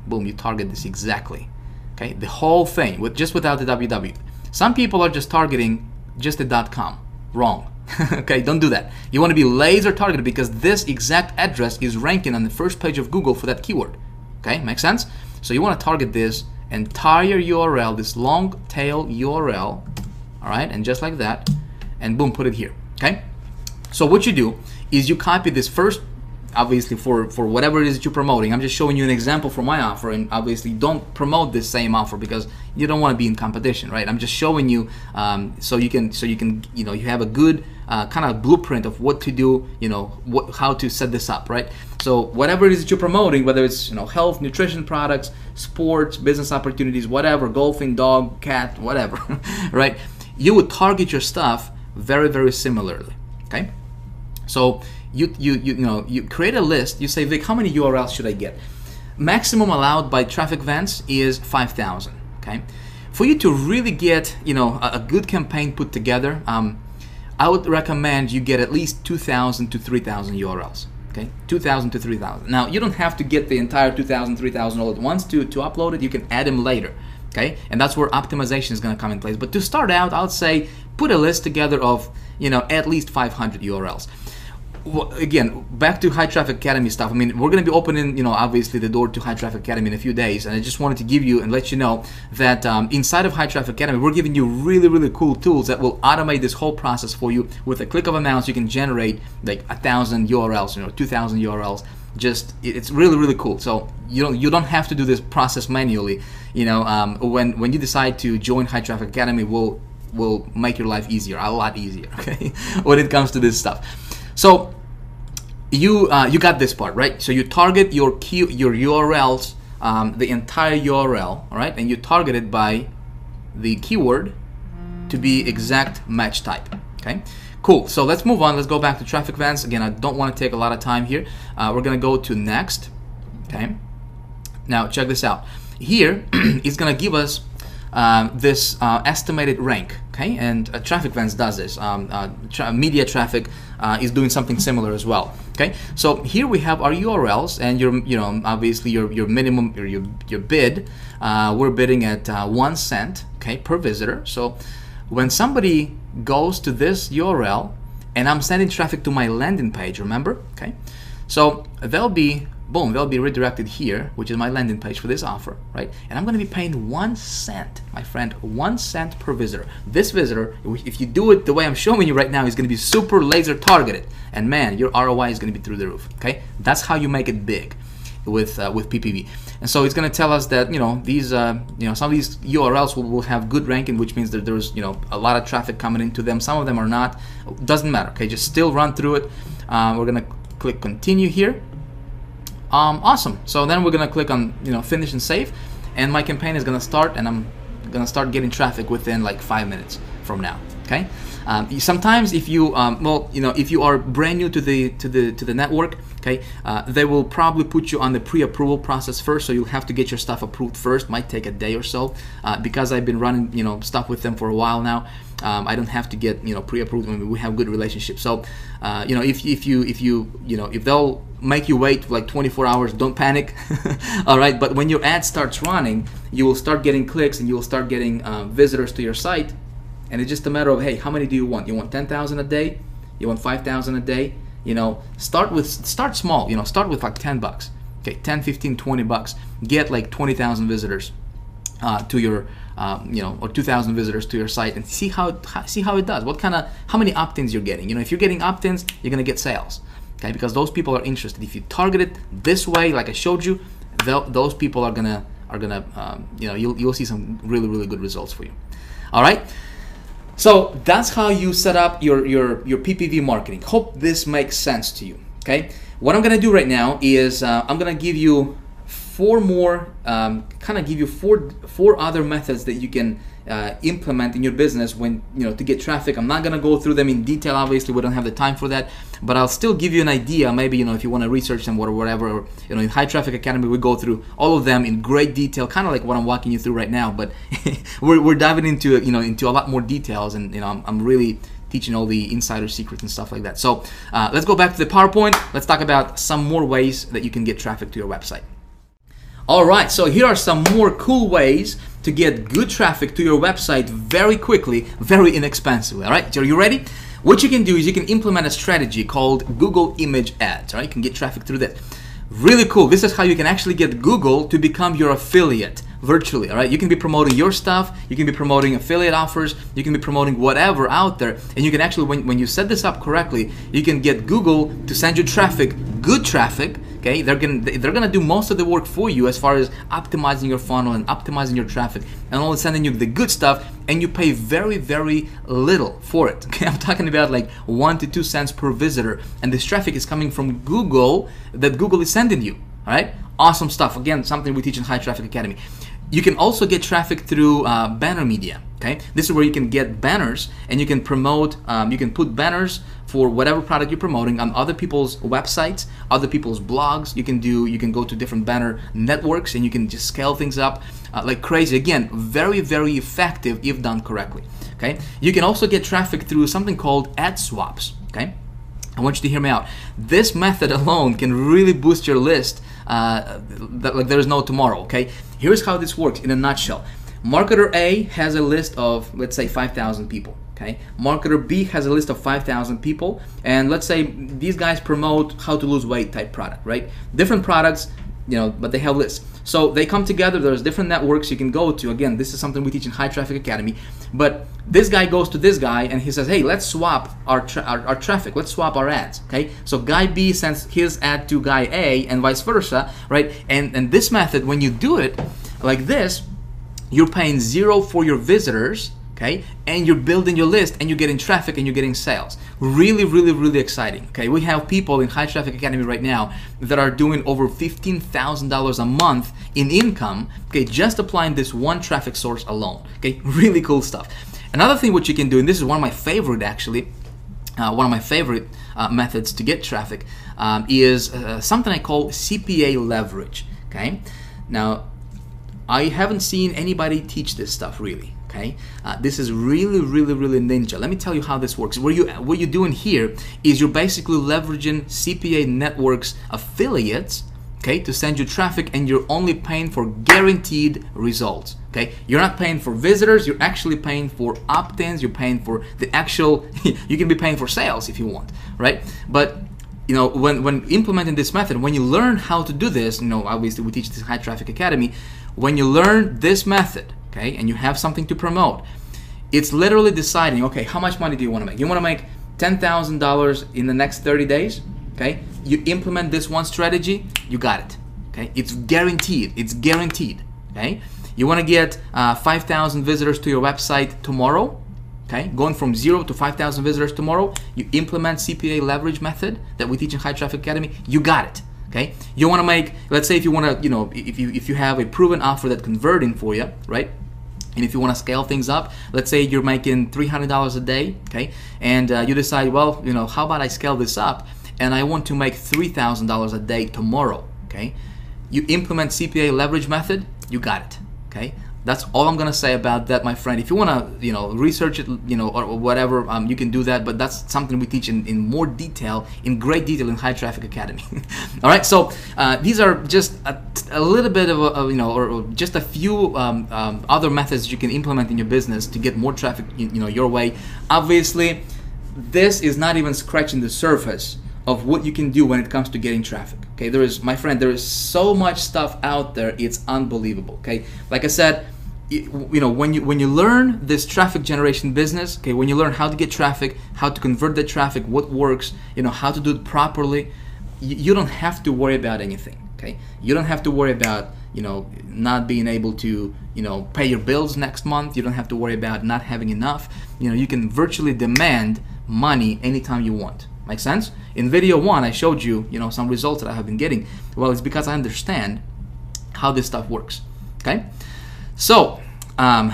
Boom, you target this exactly, okay? The whole thing, just without the www. Some people are just targeting just the .com. Wrong. Okay, don't do that. You want to be laser targeted because this exact address is ranking on the first page of Google for that keyword, okay? Make sense? So you want to target this entire URL, this long tail URL, all right? And just like that, and boom, put it here, okay? So what you do is you copy this first, obviously for whatever it is that you're promoting. I'm just showing you an example for my offer, and obviously don't promote this same offer because you don't want to be in competition, right? I'm just showing you so you can you know, you have a good kind of blueprint of what to do, you know, how to set this up, right? So whatever it is that you're promoting, whether it's, you know, health, nutrition products, sports, business opportunities, whatever, golfing, dog, cat, whatever, right? You would target your stuff very, very similarly. Okay, so you create a list. You say, Vic, how many URLs should I get? Maximum allowed by Traffic Vents is 5,000. Okay, for you to really get, you know, a good campaign put together, I would recommend you get at least 2,000 to 3,000 URLs. Okay, 2,000 to 3,000. Now you don't have to get the entire 2,000, 3,000 all at once to upload it. You can add them later. Okay, and that's where optimization is going to come in place. But to start out, I would say put a list together of, you know, at least 500 URLs. Well, again, back to High Traffic Academy stuff. I mean, we're going to be opening, you know, obviously the door to High Traffic Academy in a few days, and I just wanted to give you and let you know that inside of High Traffic Academy, we're giving you really, really cool tools that will automate this whole process for you. With a click of a mouse, you can generate like 1,000 URLs, you know, 2,000 URLs. Just, it's really, really cool. So you don't have to do this process manually. You know, when you decide to join High Traffic Academy, will make your life easier, a lot easier. Okay, when it comes to this stuff. So you got this part, right? So you target your URLs, the entire URL, all right, and you target it by the keyword to be exact match type. Okay, Cool. So let's move on. Let's go back to traffic events. Again, I don't want to take a lot of time here. We're going to go to next. Okay. Now check this out. Here it's going to give us this estimated rank. Okay, and traffic events does this. Media traffic is doing something similar as well. Okay, so here we have our URLs and obviously your minimum or your bid. We're bidding at 1 cent, okay, per visitor. So when somebody goes to this URL and I'm sending traffic to my landing page, remember? Okay, so they'll be redirected here, which is my landing page for this offer, right? And I'm going to be paying 1 cent, my friend, 1 cent per visitor. This visitor, if you do it the way I'm showing you right now, is going to be super laser targeted, and man, your ROI is going to be through the roof. Okay, that's how you make it big with PPV. And so it's going to tell us that these some of these URLs will have good ranking, which means that there's a lot of traffic coming into them. Some of them are not. Doesn't matter. Okay, just still run through it. We're going to click continue here. Awesome. So then we're gonna click on finish and save, and my campaign is gonna start, and I'm gonna start getting traffic within like 5 minutes from now. Okay. Sometimes if you if you are brand new to the network, okay, they will probably put you on the pre-approval process first, so you'll have to get your stuff approved first. Might take a day or so. Because I've been running stuff with them for a while now, I don't have to get pre-approved. We have good relationships. So if they'll make you wait like 24 hours, don't panic. All right, but when your ad starts running, you will start getting clicks and you will start getting visitors to your site, and it's just a matter of, hey, how many do you want? You want 10,000 a day? You want 5,000 a day? Start small. Start with like $10. Okay, 10, 15, 20 bucks. Get like 20,000 visitors to your or 2,000 visitors to your site, and see how it does. How many opt-ins you're getting. If you're getting opt-ins, you're gonna get sales. Okay, because those people are interested. If you target it this way, like I showed you, those people are gonna you'll see some really good results for you. All right. So that's how you set up your PPV marketing. Hope this makes sense to you. Okay. What I'm gonna do right now is I'm gonna give you four more, four other methods that you can implement in your business when to get traffic. I'm not gonna go through them in detail. Obviously, we don't have the time for that, but I'll still give you an idea. Maybe if you want to research them or whatever. Or, in High Traffic Academy, we go through all of them in great detail, kind of like what I'm walking you through right now. But we're diving into into a lot more details, and I'm really teaching all the insider secrets and stuff like that. So let's go back to the PowerPoint. Let's talk about some more ways that you can get traffic to your website. All right, so here are some more cool ways to get good traffic to your website very quickly, very inexpensively. All right, so are you ready? What you can do is you can implement a strategy called Google Image Ads. All right, you can get traffic through that. Really cool. This is how you can actually get Google to become your affiliate virtually. All right, you can be promoting your stuff, you can be promoting affiliate offers, you can be promoting whatever out there, and you can actually, when you set this up correctly, you can get Google to send you traffic, good traffic. Okay, they're gonna do most of the work for you as far as optimizing your funnel and optimizing your traffic, and only sending you the good stuff, and you pay very little for it. Okay, I'm talking about like 1 to 2 cents per visitor, and this traffic is coming from Google that Google is sending you. All right, awesome stuff. Again, something we teach in High Traffic Academy. You can also get traffic through banner media. Okay, this is where you can get banners and you can promote. You can put banners for whatever product you're promoting on other people's websites, other people's blogs. You can go to different banner networks and you can just scale things up like crazy. Again, very effective if done correctly. Okay, you can also get traffic through something called ad swaps. Okay, I want you to hear me out. This method alone can really boost your list like there is no tomorrow. Okay, here's how this works in a nutshell. Marketer A has a list of, let's say, 5,000 people. Okay, marketer B has a list of 5,000 people, and let's say these guys promote how to lose weight type product, right? Different products, but they have lists. So they come together. There's different networks you can go to. Again, this is something we teach in High Traffic Academy. But this guy goes to this guy and he says, hey, let's swap our traffic. Let's swap our ads. Okay, so guy B sends his ad to guy A and vice versa, right? And this method, when you do it like this, you're paying 0 for your visitors. Okay, and you're building your list and you're getting traffic and you're getting sales. Really exciting. Okay, we have people in High Traffic Academy right now that are doing over $15,000 a month in income, okay, just applying this one traffic source alone. Okay, really cool stuff. Another thing what you can do, and this is one of my favorite actually, one of my favorite methods to get traffic is something I call CPA leverage. Okay, now I haven't seen anybody teach this stuff really. Okay, this is really ninja. Let me tell you how this works. What you're doing here is you're basically leveraging CPA networks affiliates, okay, to send you traffic, and you're only paying for guaranteed results. Okay, you're not paying for visitors, you're actually paying for opt-ins, you're paying for the actual you can be paying for sales if you want, right? But you know, when implementing this method, when you learn how to do this, you know, obviously we teach this High Traffic Academy, when you learn this method, okay, and you have something to promote, it's literally deciding, okay, how much money do you want to make? You want to make $10,000 in the next 30 days, okay? You implement this one strategy, you got it, okay? It's guaranteed, okay? You want to get 5,000 visitors to your website tomorrow, okay? Going from 0 to 5,000 visitors tomorrow, you implement CPA leverage method that we teach in High Traffic Academy, you got it. Okay, you want to make, let's say if you want to, you know, if you have a proven offer that's converting for you, right? And if you want to scale things up, let's say you're making $300 a day, okay? And you decide, well, you know, how about I scale this up and I want to make $3,000 a day tomorrow, okay? You implement CPA leverage method, you got it, okay? That's all I'm gonna say about that, my friend. If you wanna, you know, research it, you know, or whatever, you can do that. But that's something we teach in more detail, in great detail, in High Traffic Academy. All right. So these are just a little bit of a, you know, or just a few other methods you can implement in your business to get more traffic, you know, your way. Obviously, this is not even scratching the surface of what you can do when it comes to getting traffic. Okay, there is, my friend, there is so much stuff out there, it's unbelievable. Okay, like I said, you know, when you learn this traffic generation business, okay, when you learn how to get traffic, how to convert the traffic, what works, you know, how to do it properly, you don't have to worry about anything. Okay, you don't have to worry about, you know, not being able to, you know, pay your bills next month. You don't have to worry about not having enough. You know, you can virtually demand money anytime you want. Make sense? In video 1, I showed you, you know, some results that I have been getting. Well, it's because I understand how this stuff works. Okay, so I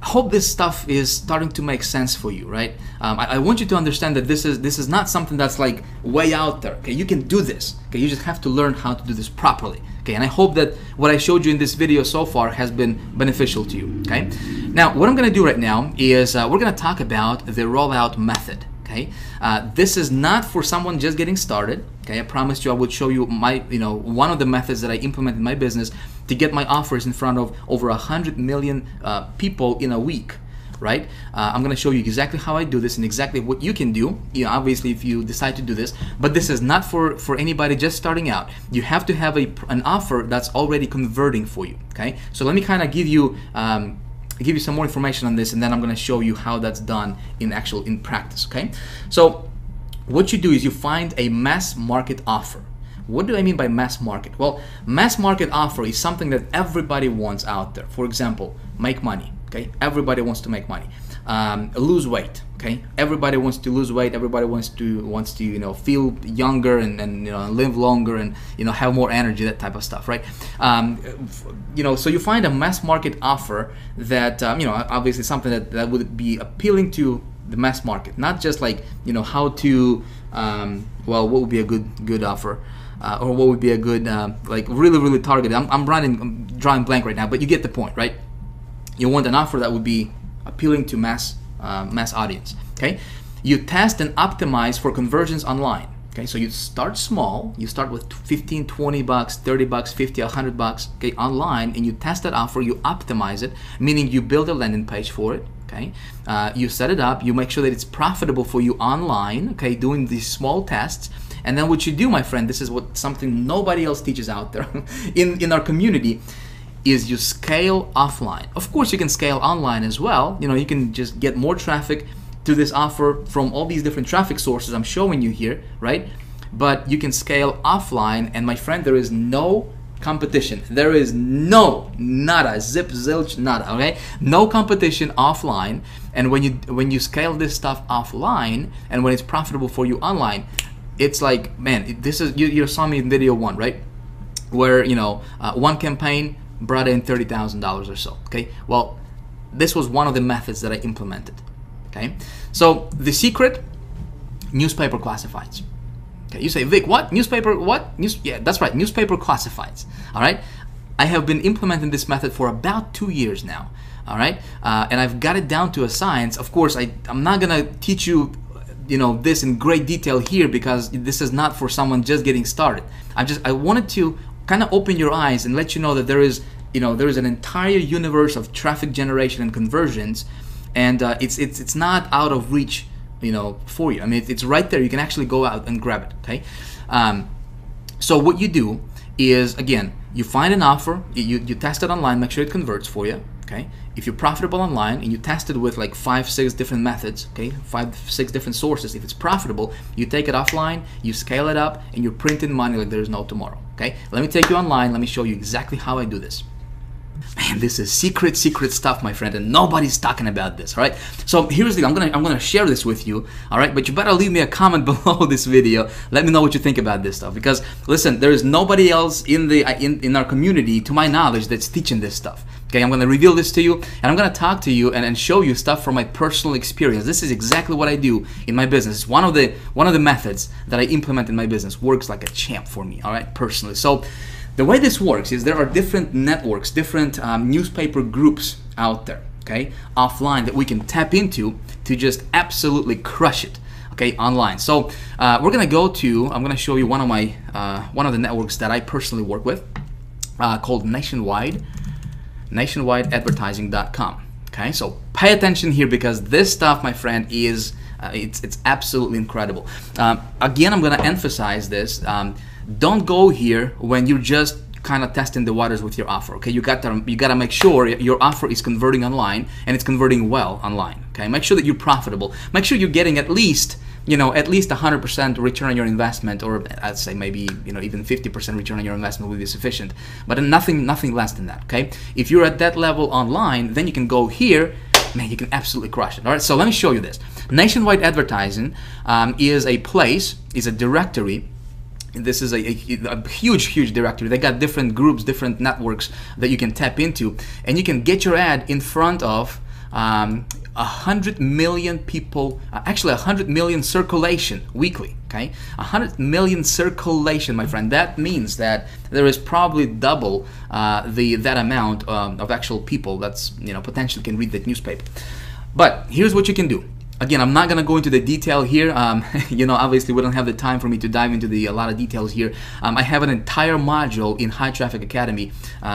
hope this stuff is starting to make sense for you, right? I want you to understand that this is not something that's like way out there. Okay, you can do this. Okay, you just have to learn how to do this properly. Okay, and I hope that what I showed you in this video so far has been beneficial to you. Okay, now what I'm going to do right now is we're going to talk about the rollout method. Okay, this is not for someone just getting started. Okay, I promised you I would show you my, you know, one of the methods that I implement in my business to get my offers in front of over 100 million people in a week. Right? I'm going to show you exactly how I do this and exactly what you can do. You know, obviously, if you decide to do this, but this is not for anybody just starting out. You have to have an offer that's already converting for you. Okay, so let me kind of give you some more information on this, and then I'm going to show you how that's done in practice. Okay, so what you do is you find a mass market offer. What do I mean by mass market? Well, mass market offer is something that everybody wants out there. For example, make money. Okay, everybody wants to make money. Lose weight. Okay, everybody wants to lose weight. Everybody wants to you know, feel younger and you know, live longer and, you know, have more energy, that type of stuff, right? You know, so you find a mass market offer that you know, obviously something that would be appealing to the mass market, not just like, you know, how to well, what would be a good offer, or what would be a good like really targeted. I'm drawing blank right now, but you get the point, right? You want an offer that would be appealing to mass audience. Okay, you test and optimize for conversions online. Okay, so you start small. You start with 15, 20 bucks, 30 bucks, 50, 100 bucks. Okay, online, and you test that offer. You optimize it, meaning you build a landing page for it. Okay, you set it up. You make sure that it's profitable for you online. Okay, doing these small tests. And then what you do, my friend, this is something nobody else teaches out there in our community, is you scale offline. Of course, you can scale online as well. You know, you can just get more traffic to this offer from all these different traffic sources I'm showing you here, right? But you can scale offline, and my friend, there is no competition. There is nada, zip, zilch, nada, okay? No competition offline. And when you scale this stuff offline, and when it's profitable for you online, it's like, man, this is, you saw me in video 1, right? Where, you know, one campaign brought in $30,000 or so. Okay, well, this was one of the methods that I implemented. Okay, so the secret newspaper classifieds. Okay, you say, Vic, what? Newspaper, what? Yeah, that's right, newspaper classifieds, all right? I have been implementing this method for about 2 years now, all right? And I've got it down to a science. Of course, I'm not gonna teach you, this in great detail here because this is not for someone just getting started. I wanted to kind of open your eyes and let you know that there is an entire universe of traffic generation and conversions, and it's not out of reach, for you. I mean, it's right there. You can actually go out and grab it. Okay. So what you do is, again, you find an offer, you test it online, make sure it converts for you. Okay. If you're profitable online and you test it with like 5-6 different methods, okay, 5-6 different sources, if it's profitable, you take it offline, you scale it up, and you're printing money like there's no tomorrow. Okay. Let me take you online. Let me show you exactly how I do this. Man, this is secret stuff, my friend, and nobody's talking about this, all right? So here's the thing. I'm gonna share this with you, all right? But you better leave me a comment below this video. Let me know what you think about this stuff, because listen, there is nobody else in our community, to my knowledge, that's teaching this stuff. Okay, I'm gonna reveal this to you, and I'm gonna talk to you and show you stuff from my personal experience. This is exactly what I do in my business. It's one of the methods that I implement in my business. Works like a champ for me, all right, personally. So the way this works is there are different networks, different newspaper groups out there, okay, offline that we can tap into to just absolutely crush it, okay, online. So we're gonna I'm gonna show you one of the networks that I personally work with, called nationwideadvertising.com. Okay, so pay attention here because this stuff, my friend, is it's absolutely incredible. Again, I'm gonna emphasize this. Don't go here when you're just kind of testing the waters with your offer. Okay, you gotta make sure your offer is converting online and it's converting well online. Okay, make sure that you're profitable. Make sure you're getting at least 100% return on your investment, or I'd say maybe even 50% return on your investment will be sufficient. But nothing less than that. Okay, if you're at that level online, then you can go here. Man, you can absolutely crush it. All right, so let me show you this. Nationwide Advertising is a directory. This is a huge directory. They got different groups, different networks that you can tap into, and you can get your ad in front of 100 million people, actually 100 million circulation weekly. Okay, 100 million circulation, my friend. That means that there is probably double that amount of actual people that's potentially can read that newspaper. But here's what you can do. Again, I'm not going to go into the detail here. Obviously we don't have the time for me to dive into a lot of details here. I have an entire module in High Traffic Academy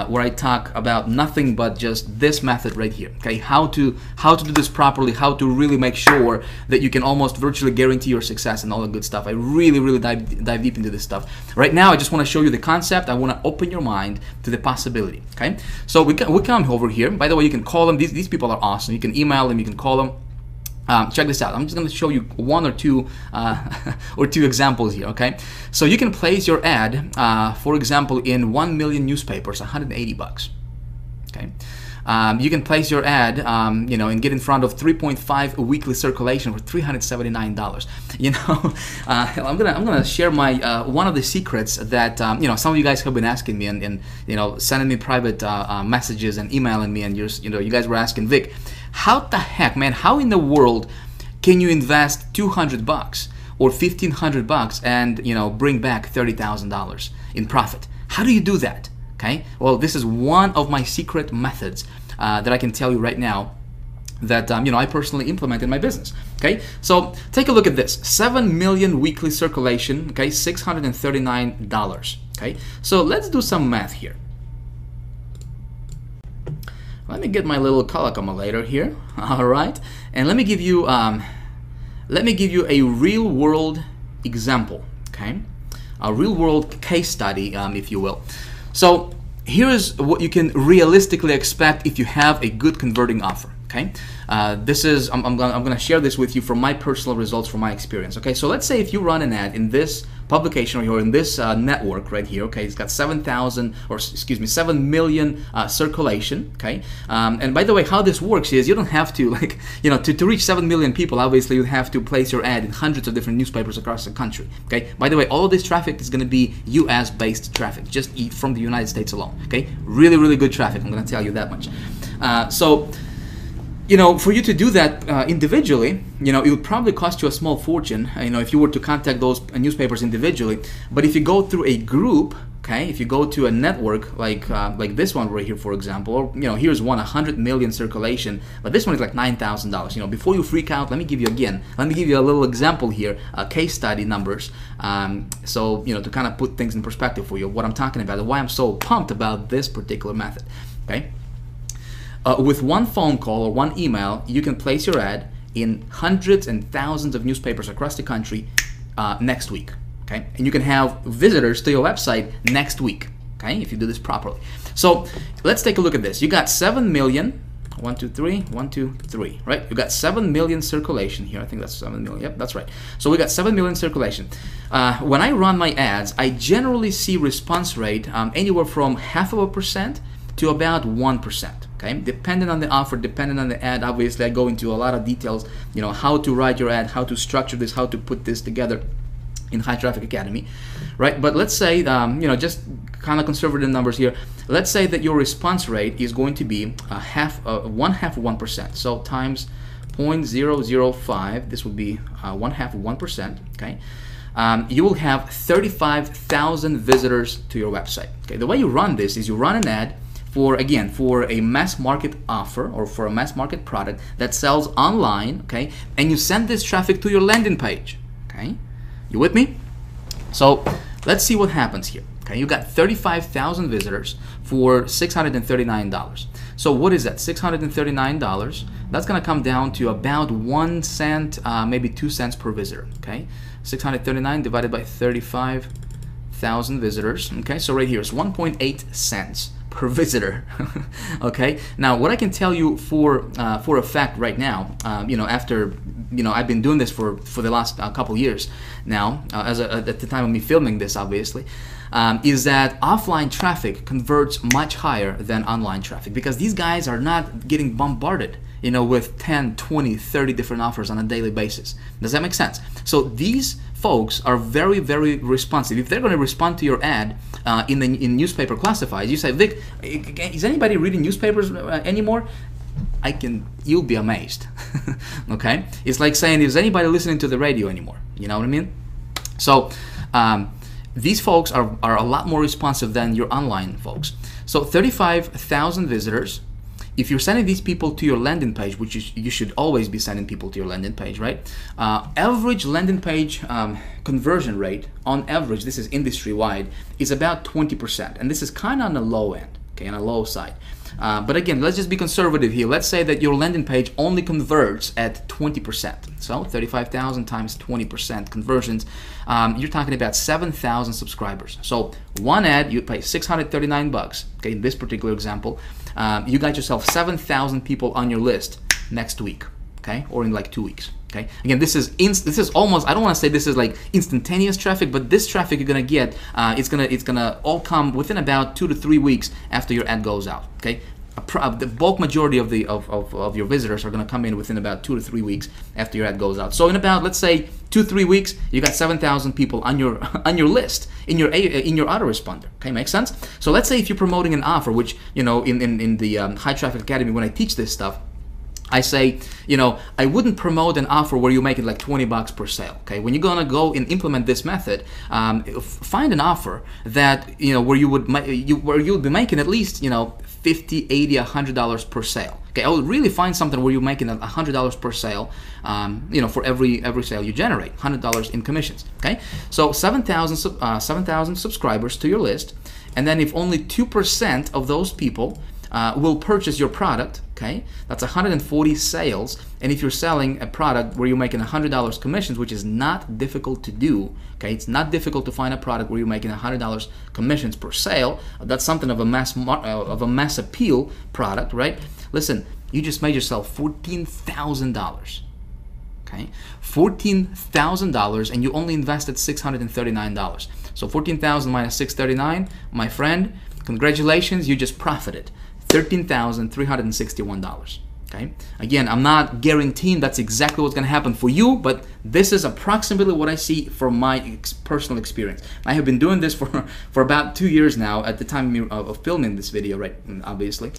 where I talk about nothing but just this method right here. Okay, how to do this properly, how to really make sure that you can almost virtually guarantee your success and all the good stuff. I really dive deep into this stuff. Right now, I just want to show you the concept. I want to open your mind to the possibility. Okay, so we come over here. By the way, you can call them. These people are awesome. You can email them. You can call them. Check this out. I'm just going to show you one or two examples here. Okay, so you can place your ad, for example, in 1 million newspapers, $180. Okay, you can place your ad, and get in front of 3.5 weekly circulation for $379. I'm gonna share my one of the secrets that some of you guys have been asking me and sending me private messages and emailing me, and you guys were asking, Vic, how the heck, man, how in the world can you invest $200 or $1,500 and bring back $30,000 in profit? How do you do that? Okay, well, this is one of my secret methods that I can tell you right now that I personally implement in my business. Okay, so take a look at this: 7 million weekly circulation. Okay, $639. Okay, so let's do some math here. Let me get my little calculator here. All right, and let me give you a real world example. Okay, a real world case study, if you will. So here is what you can realistically expect if you have a good converting offer. Okay, this is I'm gonna share this with you from my personal results, from my experience. Okay, so let's say if you run an ad in this publication or in this network right here. Okay, it's got 7 million circulation. Okay, and by the way, how this works is you don't have to to reach 7 million people. Obviously, you have to place your ad in hundreds of different newspapers across the country. Okay, by the way, all of this traffic is going to be U.S. based traffic, just from the United States alone. Okay, really good traffic. I'm going to tell you that much. So you know, for you to do that individually, you know, it would probably cost you a small fortune, you know, if you were to contact those newspapers individually. But if you go through a group, okay, if you go to a network like this one right here, for example, or, you know, here's one 100 million circulation, but this one is like $9,000. You know, before you freak out, let me give you a little example here, case study numbers, so, you know, to kind of put things in perspective for you, what I'm talking about and why I'm so pumped about this particular method. Okay. With one phone call or one email, you can place your ad in hundreds and thousands of newspapers across the country next week. Okay? And you can have visitors to your website next week. Okay? If you do this properly. So let's take a look at this. You got 7 million. 1, 2, 3. 1, 2, 3. Right? You got 7 million circulation here. I think that's 7 million. Yep, that's right. So we got 7 million circulation. When I run my ads, I generally see response rate anywhere from 0.5% to about 1%. Okay, depending on the offer, depending on the ad. Obviously, I go into a lot of details, you know, how to write your ad, how to structure this, how to put this together in High Traffic Academy, right? But let's say, you know, just kind of conservative numbers here. Let's say that your response rate is going to be 1/2%. So times 0.005, this would be 1/2%. Okay, you will have 35,000 visitors to your website. Okay, the way you run this is you run an ad for a mass market offer or for a mass market product that sells online, okay, and you send this traffic to your landing page. Okay, you with me? So let's see what happens here. Okay, you got 35,000 visitors for $639. So what is that? $639. That's gonna come down to about 1 cent, maybe 2 cents per visitor. Okay, 639 divided by 35,000 visitors. Okay, so right here is 1.8 cents per visitor. Okay, now what I can tell you for a fact right now, you know, after, you know, I've been doing this for the last couple years now, at the time of me filming this, obviously, is that offline traffic converts much higher than online traffic, because these guys are not getting bombarded, you know, with 10, 20, 30 different offers on a daily basis. Does that make sense? So these folks are very, very responsive. If they're going to respond to your ad in newspaper classifieds, you say, Vic, is anybody reading newspapers anymore? You'll be amazed. Okay, it's like saying, is anybody listening to the radio anymore? You know what I mean? So these folks are a lot more responsive than your online folks. So 35,000 visitors. If you're sending these people to your landing page, which you should always be sending people to your landing page, right? Average landing page conversion rate, on average, this is industry-wide, is about 20%. And this is kind of on the low end, okay, on the low side. But again, let's just be conservative here. Let's say that your landing page only converts at 20%. So 35,000 times 20% conversions, you're talking about 7,000 subscribers. So one ad, you pay $639, okay, in this particular example. You got yourself 7,000 people on your list next week, okay, or in like 2 weeks. Okay. Again, this is almost, I don't want to say this is like instantaneous traffic, but this traffic you're gonna get, it's gonna all come within about 2 to 3 weeks after your ad goes out. Okay. The bulk majority of your visitors are gonna come in within about 2 to 3 weeks after your ad goes out. So in about, let's say, 2-3 weeks, you got 7,000 people on your list in your autoresponder. Okay, makes sense? So let's say if you're promoting an offer, which, you know, in the High Traffic Academy, when I teach this stuff, I say, you know, I wouldn't promote an offer where you make it like $20 per sale. Okay, when you're gonna go and implement this method, find an offer that, you know, where you would be making at least, you know, $50, $80, $100 per sale. Okay, I would really find something where you're making $100 per sale, you know, for every sale you generate, $100 in commissions. Okay, so 7,000 subscribers to your list, and then if only 2% of those people will purchase your product, okay, that's 140 sales. And if you're selling a product where you're making $100 commissions, which is not difficult to do, okay, it's not difficult to find a product where you're making $100 commissions per sale. That's something of a mass appeal product, right? Listen, you just made yourself $14,000. Okay, $14,000, and you only invested $639. So 14,000 minus 639, my friend, congratulations, you just profited $13,361. Okay, again, I'm not guaranteeing that's exactly what's going to happen for you, but this is approximately what I see from my personal experience. I have been doing this for about 2 years now at the time of filming this video, right? Obviously.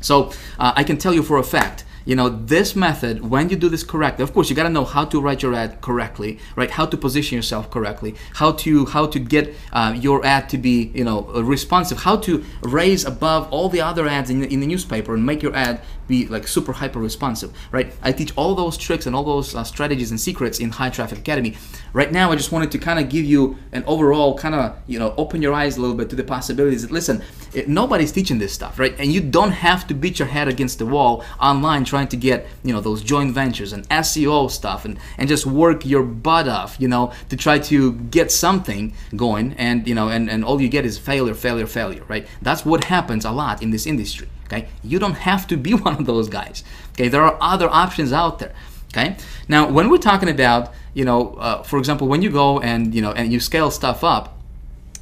So I can tell you for a fact, you know, this method, when you do this correctly, of course, you got to know how to write your ad correctly, right? How to position yourself correctly, how to get your ad to be, you know, responsive, how to raise above all the other ads in the newspaper and make your ad be like super hyper responsive, right? I teach all those tricks and all those strategies and secrets in High Traffic Academy. Right now, I just wanted to kind of give you an overall kind of, you know, open your eyes a little bit to the possibilities that, listen, nobody's teaching this stuff, right? And you don't have to beat your head against the wall online trying to get, you know, those joint ventures and SEO stuff and just work your butt off, you know, to try to get something going, and, you know, and all you get is failure, failure, failure, right? That's what happens a lot in this industry, okay? You don't have to be one of those guys, okay? There are other options out there, okay? Now, when we're talking about, you know, for example, when you go and, you know, and you scale stuff up,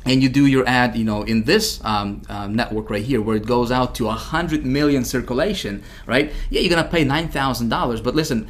and you do your ad, you know, in this network right here, where it goes out to 100 million circulation, right? Yeah, you're gonna pay $9,000, but listen,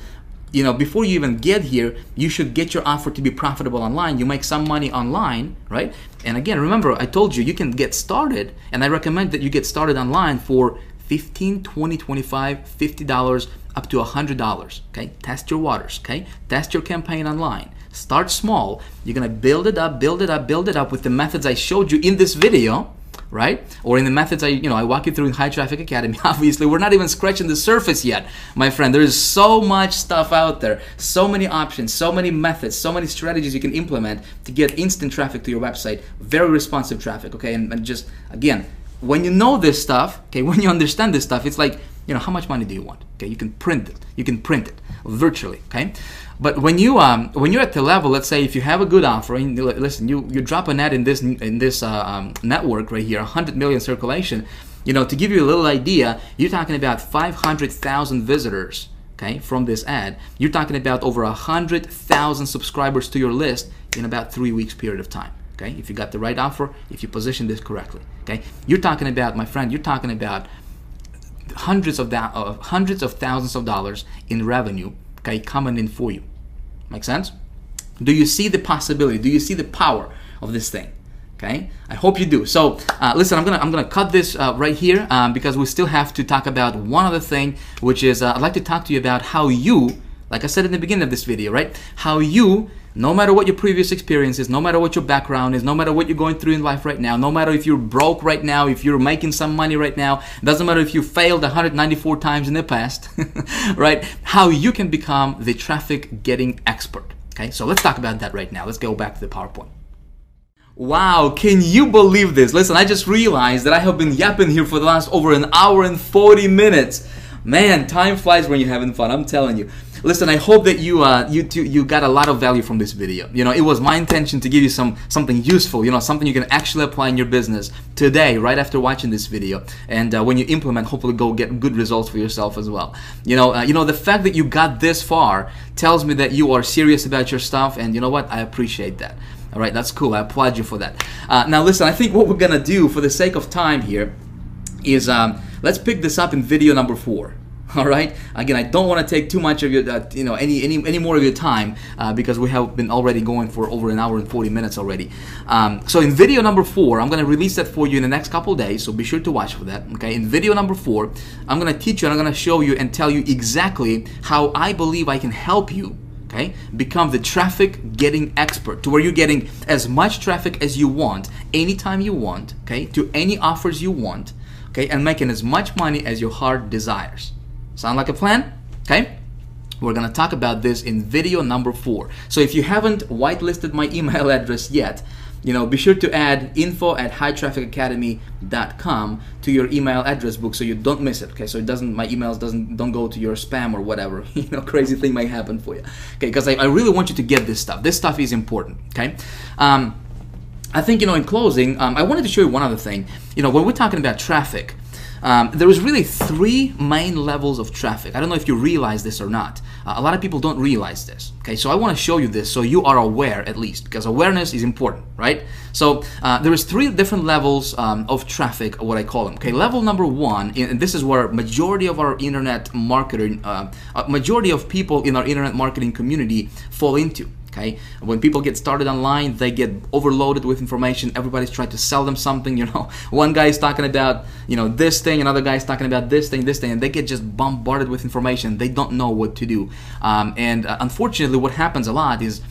you know, before you even get here, you should get your offer to be profitable online. You make some money online, right? And again, remember, I told you, you can get started, and I recommend that you get started online for $15, $20, $25, $50, up to $100, okay? Test your waters, okay? Test your campaign online. Start small. You're gonna build it up, build it up, build it up with the methods I showed you in this video, right? Or in the methods I walk you through in High Traffic Academy. Obviously, we're not even scratching the surface yet, my friend. There's so much stuff out there, so many options, so many methods, so many strategies you can implement to get instant traffic to your website, very responsive traffic, okay? And just, again, when you know this stuff, okay, when you understand this stuff, it's like, you know, how much money do you want? Okay, you can print it. You can print it virtually, okay? But when you're at the level, let's say if you have a good offer, and listen, you drop an ad in this network right here, 100 million circulation, you know, to give you a little idea, you're talking about 500,000 visitors, okay, from this ad. You're talking about over 100,000 subscribers to your list in about 3 weeks period of time. Okay, if you got the right offer, if you position this correctly, okay, you're talking about, my friend, you're talking about hundreds of thousands of dollars in revenue, okay, coming in for you. Make sense? Do you see the possibility? Do you see the power of this thing? Okay, I hope you do. So listen, I'm gonna cut this right here because we still have to talk about one other thing, which is I'd like to talk to you about how you, like I said in the beginning of this video, right? How you, no matter what your previous experience is, no matter what your background is, no matter what you're going through in life right now, no matter if you're broke right now, if you're making some money right now, doesn't matter if you failed 194 times in the past, right? How you can become the traffic getting expert. Okay, so let's talk about that right now. Let's go back to the PowerPoint. Wow, can you believe this? Listen, I just realized that I have been yapping here for the last over an hour and 40 minutes. Man, time flies when you're having fun, I'm telling you. Listen, I hope that you got a lot of value from this video. You know, it was my intention to give you something useful, you know, something you can actually apply in your business today, right after watching this video. And when you implement, hopefully go get good results for yourself as well. You know, the fact that you got this far tells me that you are serious about your stuff, and you know what? I appreciate that. All right, that's cool. I applaud you for that. Now, listen, I think what we're gonna do for the sake of time here is let's pick this up in video number 4. All right. Again, I don't want to take too much of your, you know, any more of your time because we have been already going for over an hour and 40 minutes already. So in video number 4, I'm going to release that for you in the next couple of days. So be sure to watch for that. Okay. In video number 4, I'm going to teach you and I'm going to show you and tell you exactly how I believe I can help you. Okay, become the traffic getting expert, to where you're getting as much traffic as you want, anytime you want. Okay, to any offers you want. Okay, and making as much money as your heart desires. Sound like a plan? Okay, we're gonna talk about this in video number 4. So if you haven't whitelisted my email address yet, you know, be sure to add info@hightrafficacademy.com to your email address book so you don't miss it. Okay, so it doesn't, my emails don't go to your spam or whatever. You know, crazy thing might happen for you. Okay, because I really want you to get this stuff. This stuff is important. Okay. I think, you know, in closing, I wanted to show you one other thing. You know, when we're talking about traffic, there is really 3 main levels of traffic. I don't know if you realize this or not. A lot of people don't realize this. Okay, so I want to show you this so you are aware, at least, because awareness is important, right? So there is 3 different levels of traffic, what I call them. Okay, level number 1, and this is where majority of our internet marketing, majority of people in our internet marketing community fall into. Okay, when people get started online, they get overloaded with information. Everybody's trying to sell them something. One guy is talking about this thing, another guy is talking about this thing, and they get just bombarded with information. They don't know what to do, and unfortunately, what happens a lot is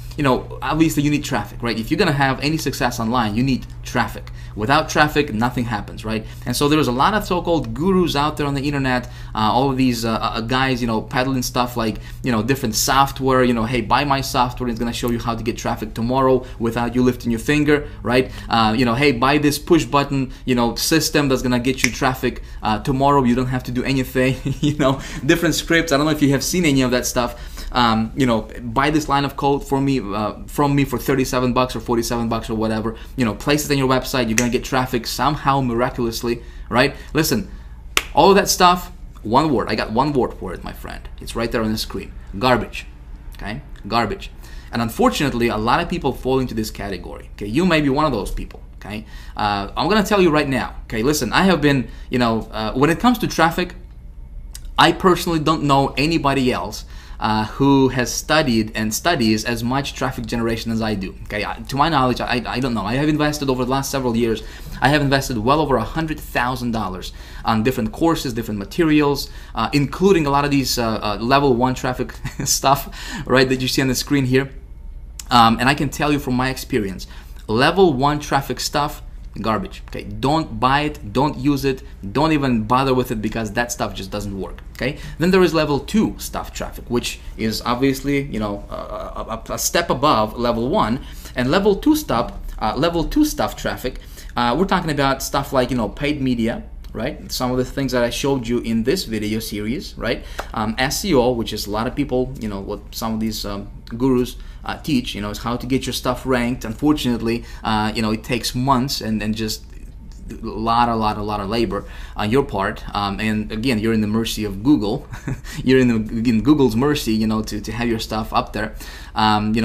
obviously you need traffic, right? If you're gonna have any success online, you need traffic. Without traffic, nothing happens, right? And so there's a lot of so-called gurus out there on the internet, all of these guys, peddling stuff like, different software, hey, buy my software, it's gonna show you how to get traffic tomorrow without you lifting your finger, right? Hey, buy this push button, system that's gonna get you traffic tomorrow, you don't have to do anything, different scripts. I don't know if you have seen any of that stuff. Buy this line of code from me for $37 or $47 or whatever. Place it on your website. You're gonna get traffic somehow miraculously, right? Listen, all of that stuff. One word. I got one word for it, my friend. It's right there on the screen. Garbage. Okay, garbage. And unfortunately, a lot of people fall into this category. Okay, you may be one of those people. Okay, I'm gonna tell you right now. Okay, listen. I have been, when it comes to traffic, I personally don't know anybody else who has studied and studies as much traffic generation as I do. Okay, to my knowledge, I don't know. I have invested over the last several years. I have invested well over $100,000 on different courses, different materials, including a lot of these level 1 traffic stuff, right, that you see on the screen here. And I can tell you from my experience, level 1 traffic stuff, garbage. Okay, don't buy it, don't use it, don't even bother with it, because that stuff just doesn't work. Okay, then there is level 2 stuff traffic, which is obviously a step above level 1. And level 2 stuff traffic, we're talking about stuff like paid media, right? Some of the things that I showed you in this video series, right? SEO, which is a lot of people, what some of these gurus teach, is how to get your stuff ranked. Unfortunately, it takes months and just a lot of labor on your part, and again, you're in the mercy of Google. You're in Google's mercy, to have your stuff up there.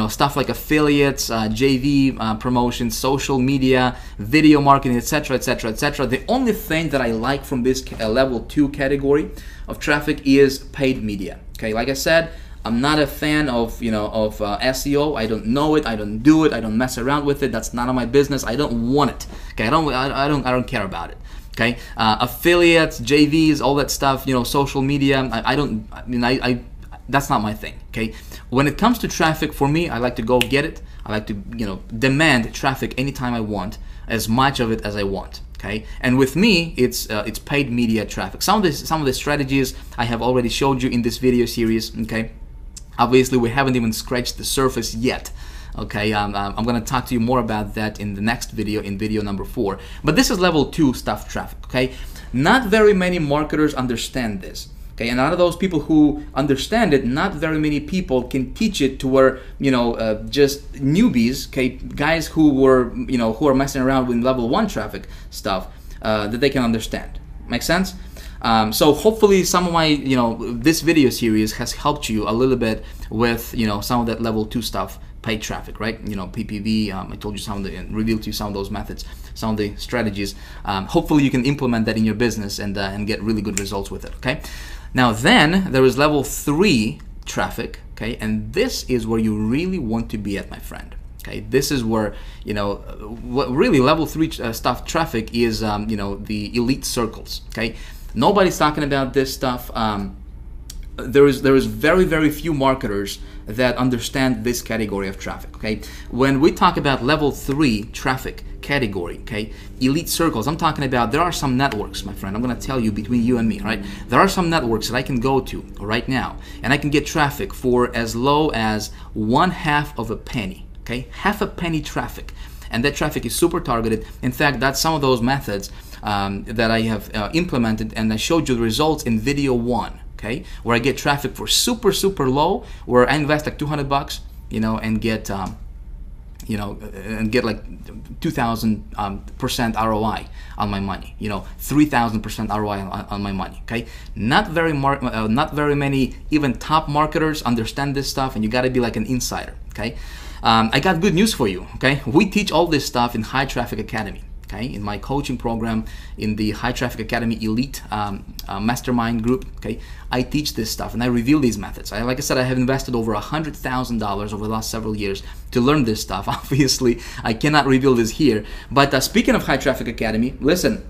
Stuff like affiliates, JV promotions, social media, video marketing, etc., etc., etc. The only thing that I like from this level 2 category of traffic is paid media. Okay, like I said, I'm not a fan of SEO. I don't know it. I don't do it. I don't mess around with it. That's none of my business. I don't want it. Okay, I don't care about it. Okay, affiliates, JVs, all that stuff. Social media. That's not my thing. Okay, when it comes to traffic, for me, I like to go get it. I like to demand traffic anytime I want, as much of it as I want. Okay, and with me, it's paid media traffic. Some of the strategies I have already showed you in this video series. Okay. Obviously, we haven't even scratched the surface yet. Okay, I'm going to talk to you more about that in the next video, in video number 4. But this is level 2 stuff traffic. Okay, not very many marketers understand this. Okay, and out of those people who understand it, not very many people can teach it to where just newbies, okay, guys who are messing around with level 1 traffic stuff, that they can understand. Make sense? So hopefully some of my, this video series has helped you a little bit with, some of that level 2 stuff, paid traffic, right? PPV, I told you and revealed to you some of those methods, some of the strategies. Hopefully you can implement that in your business and get really good results with it, okay? Now then, there is level 3 traffic, okay? And this is where you really want to be at, my friend. Okay, this is where, what really level 3 stuff traffic is, the elite circles, okay? Nobody's talking about this stuff. There is very few marketers that understand this category of traffic. Okay, when we talk about level 3 traffic category, okay, elite circles, I'm talking about there are some networks, my friend. I'm gonna tell you between you and me, right? There are some networks that I can go to right now, and I can get traffic for as low as 1/2 of a penny. Okay, half a penny traffic, and that traffic is super targeted. In fact, that's some of those methods that I have implemented, and I showed you the results in video 1. Okay, where I get traffic for super low, where I invest like $200, and get like 2,000% ROI on my money. 3,000% ROI on my money. Okay, not very many even top marketers understand this stuff, and you got to be like an insider. Okay, I got good news for you. Okay, we teach all this stuff in High Traffic Academy. okay, in my coaching program, in the High Traffic Academy Elite Mastermind group, okay, I teach this stuff and I reveal these methods. Like I said, I have invested over $100,000 over the last several years to learn this stuff. Obviously, I cannot reveal this here. But speaking of High Traffic Academy, listen,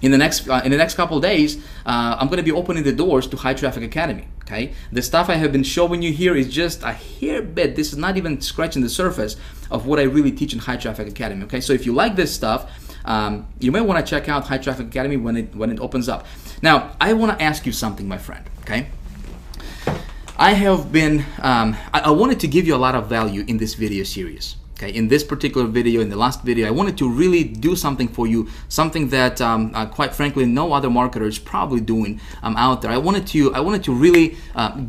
in the next couple of days, I'm going to be opening the doors to High Traffic Academy. Okay, the stuff I have been showing you here is just a hair bit. This is not even scratching the surface of what I really teach in High Traffic Academy. Okay, so if you like this stuff, you may want to check out High Traffic Academy when it opens up. Now, I want to ask you something, my friend. Okay, I have been I wanted to give you a lot of value in this video series. Okay, in this particular video, in the last video, I wanted to really do something for you, something that quite frankly no other marketer is probably doing out there. I wanted to really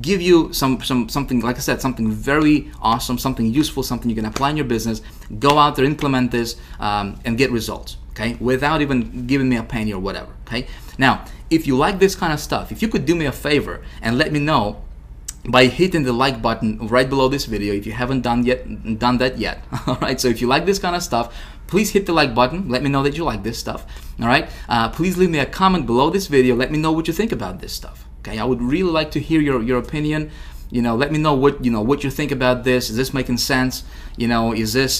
give you something, like I said, something very awesome, something useful, something you can apply in your business. Go out there, implement this, and get results. Okay, without even giving me a penny or whatever. Okay, now if you like this kind of stuff, if you could do me a favor and let me know by hitting the like button right below this video if you haven't done that yet. All right, so if you like this kind of stuff, please hit the like button. Let me know that you like this stuff. All right, please leave me a comment below this video. Let me know what you think about this stuff. Okay, I would really like to hear your opinion. You know, let me know what you think about this. Is this making sense? You know, is this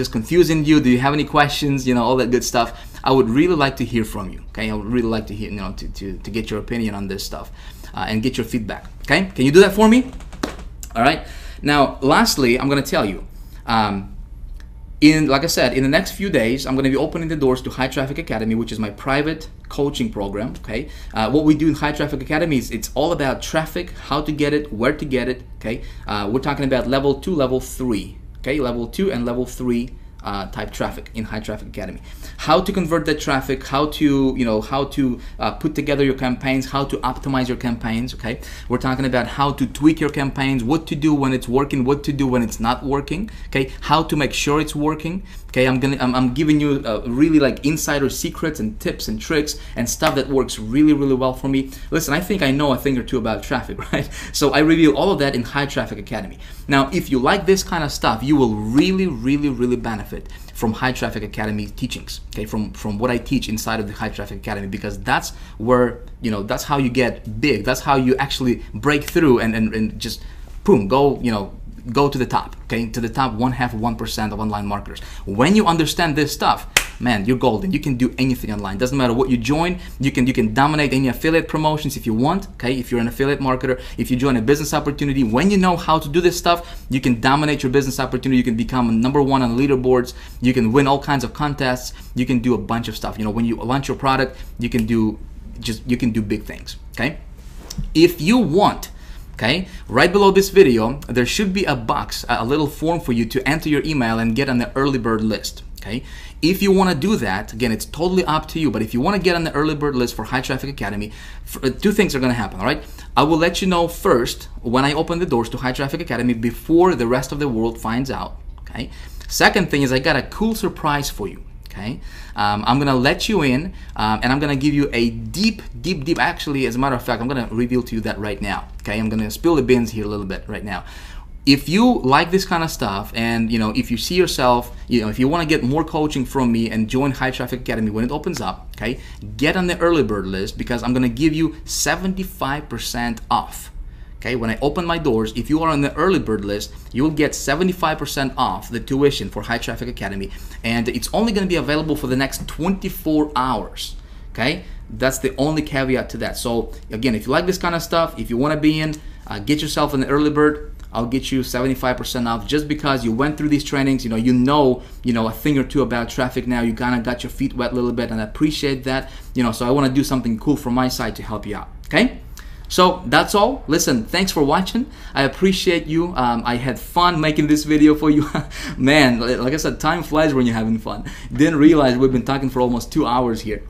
confusing you? Do you have any questions? You know, all that good stuff. I would really like to hear from you. Okay, I would really like to hear, to get your opinion on this stuff and get your feedback. Okay, can you do that for me? All right. Now, lastly, I'm going to tell you, like I said, in the next few days, I'm going to be opening the doors to High Traffic Academy, which is my private coaching program. Okay, what we do in High Traffic Academy is it's all about traffic, how to get it, where to get it. Okay, we're talking about level 2, level 3. Okay, level 2 and level 3 type traffic in High Traffic Academy. How to convert that traffic, how to put together your campaigns, how to optimize your campaigns. Okay, we're talking about how to tweak your campaigns, what to do when it's working, what to do when it's not working. Okay, how to make sure it's working. Okay, I'm giving you really like insider secrets and tips and tricks and stuff that works really, really well for me. Listen, I think I know a thing or two about traffic, right? So I reveal all of that in High Traffic Academy. Now, if you like this kind of stuff, you will really, really, really benefit from High Traffic Academy teachings. Okay, from what I teach inside of the High Traffic Academy, because that's where, that's how you get big. That's how you actually break through and just boom, go to the top, okay, to the top 0.5% of online marketers. When you understand this stuff, man, you're golden. You can do anything online. Doesn't matter what you join. You can dominate any affiliate promotions if you want. Okay, if you're an affiliate marketer, if you join a business opportunity, when you know how to do this stuff, you can dominate your business opportunity. You can become #1 on leaderboards. You can win all kinds of contests. You can do a bunch of stuff. When you launch your product, you can do big things. Okay, if you want. Okay, right below this video, there should be a box, a little form for you to enter your email and get on the early bird list. Okay, if you want to do that, again, it's totally up to you. But if you want to get on the early bird list for High Traffic Academy, two things are going to happen. All right, I will let you know first when I open the doors to High Traffic Academy before the rest of the world finds out. Okay, second thing is I got a cool surprise for you. Okay, I'm gonna let you in, and I'm gonna give you a deep. Actually, as a matter of fact, I'm gonna reveal to you that right now. Okay, I'm gonna spill the beans here a little bit right now. If you like this kind of stuff, and if you see yourself, if you want to get more coaching from me and join High Traffic Academy when it opens up, okay, get on the early bird list because I'm gonna give you 75% off. Okay, when I open my doors, if you are on the early bird list, you will get 75% off the tuition for High Traffic Academy, and it's only going to be available for the next 24 hours. Okay, that's the only caveat to that. So again, if you like this kind of stuff, if you want to be in, get yourself in the early bird. I'll get you 75% off just because you went through these trainings. You know a thing or two about traffic now. You kind of got your feet wet a little bit, and I appreciate that. So I want to do something cool from my side to help you out. Okay. So that's all. Listen, thanks for watching. I appreciate you. I had fun making this video for you. Man, like I said, time flies when you're having fun. Didn't realize we've been talking for almost 2 hours here.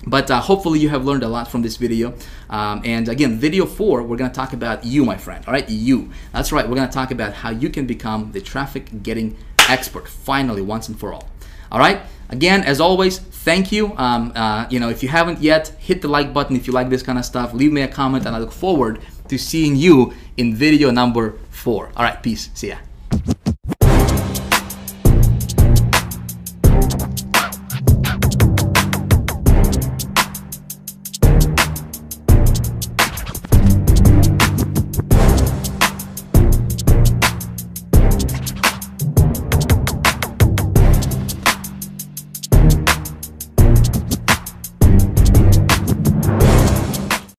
But hopefully you have learned a lot from this video. And again, video 4, we're going to talk about you, my friend. All right, you. That's right. We're going to talk about how you can become the traffic getting expert finally, once and for all. All right. Again, as always, thank you. If you haven't yet, hit the like button if you like this kind of stuff. Leave me a comment, and I look forward to seeing you in video number 4. All right, peace. See ya.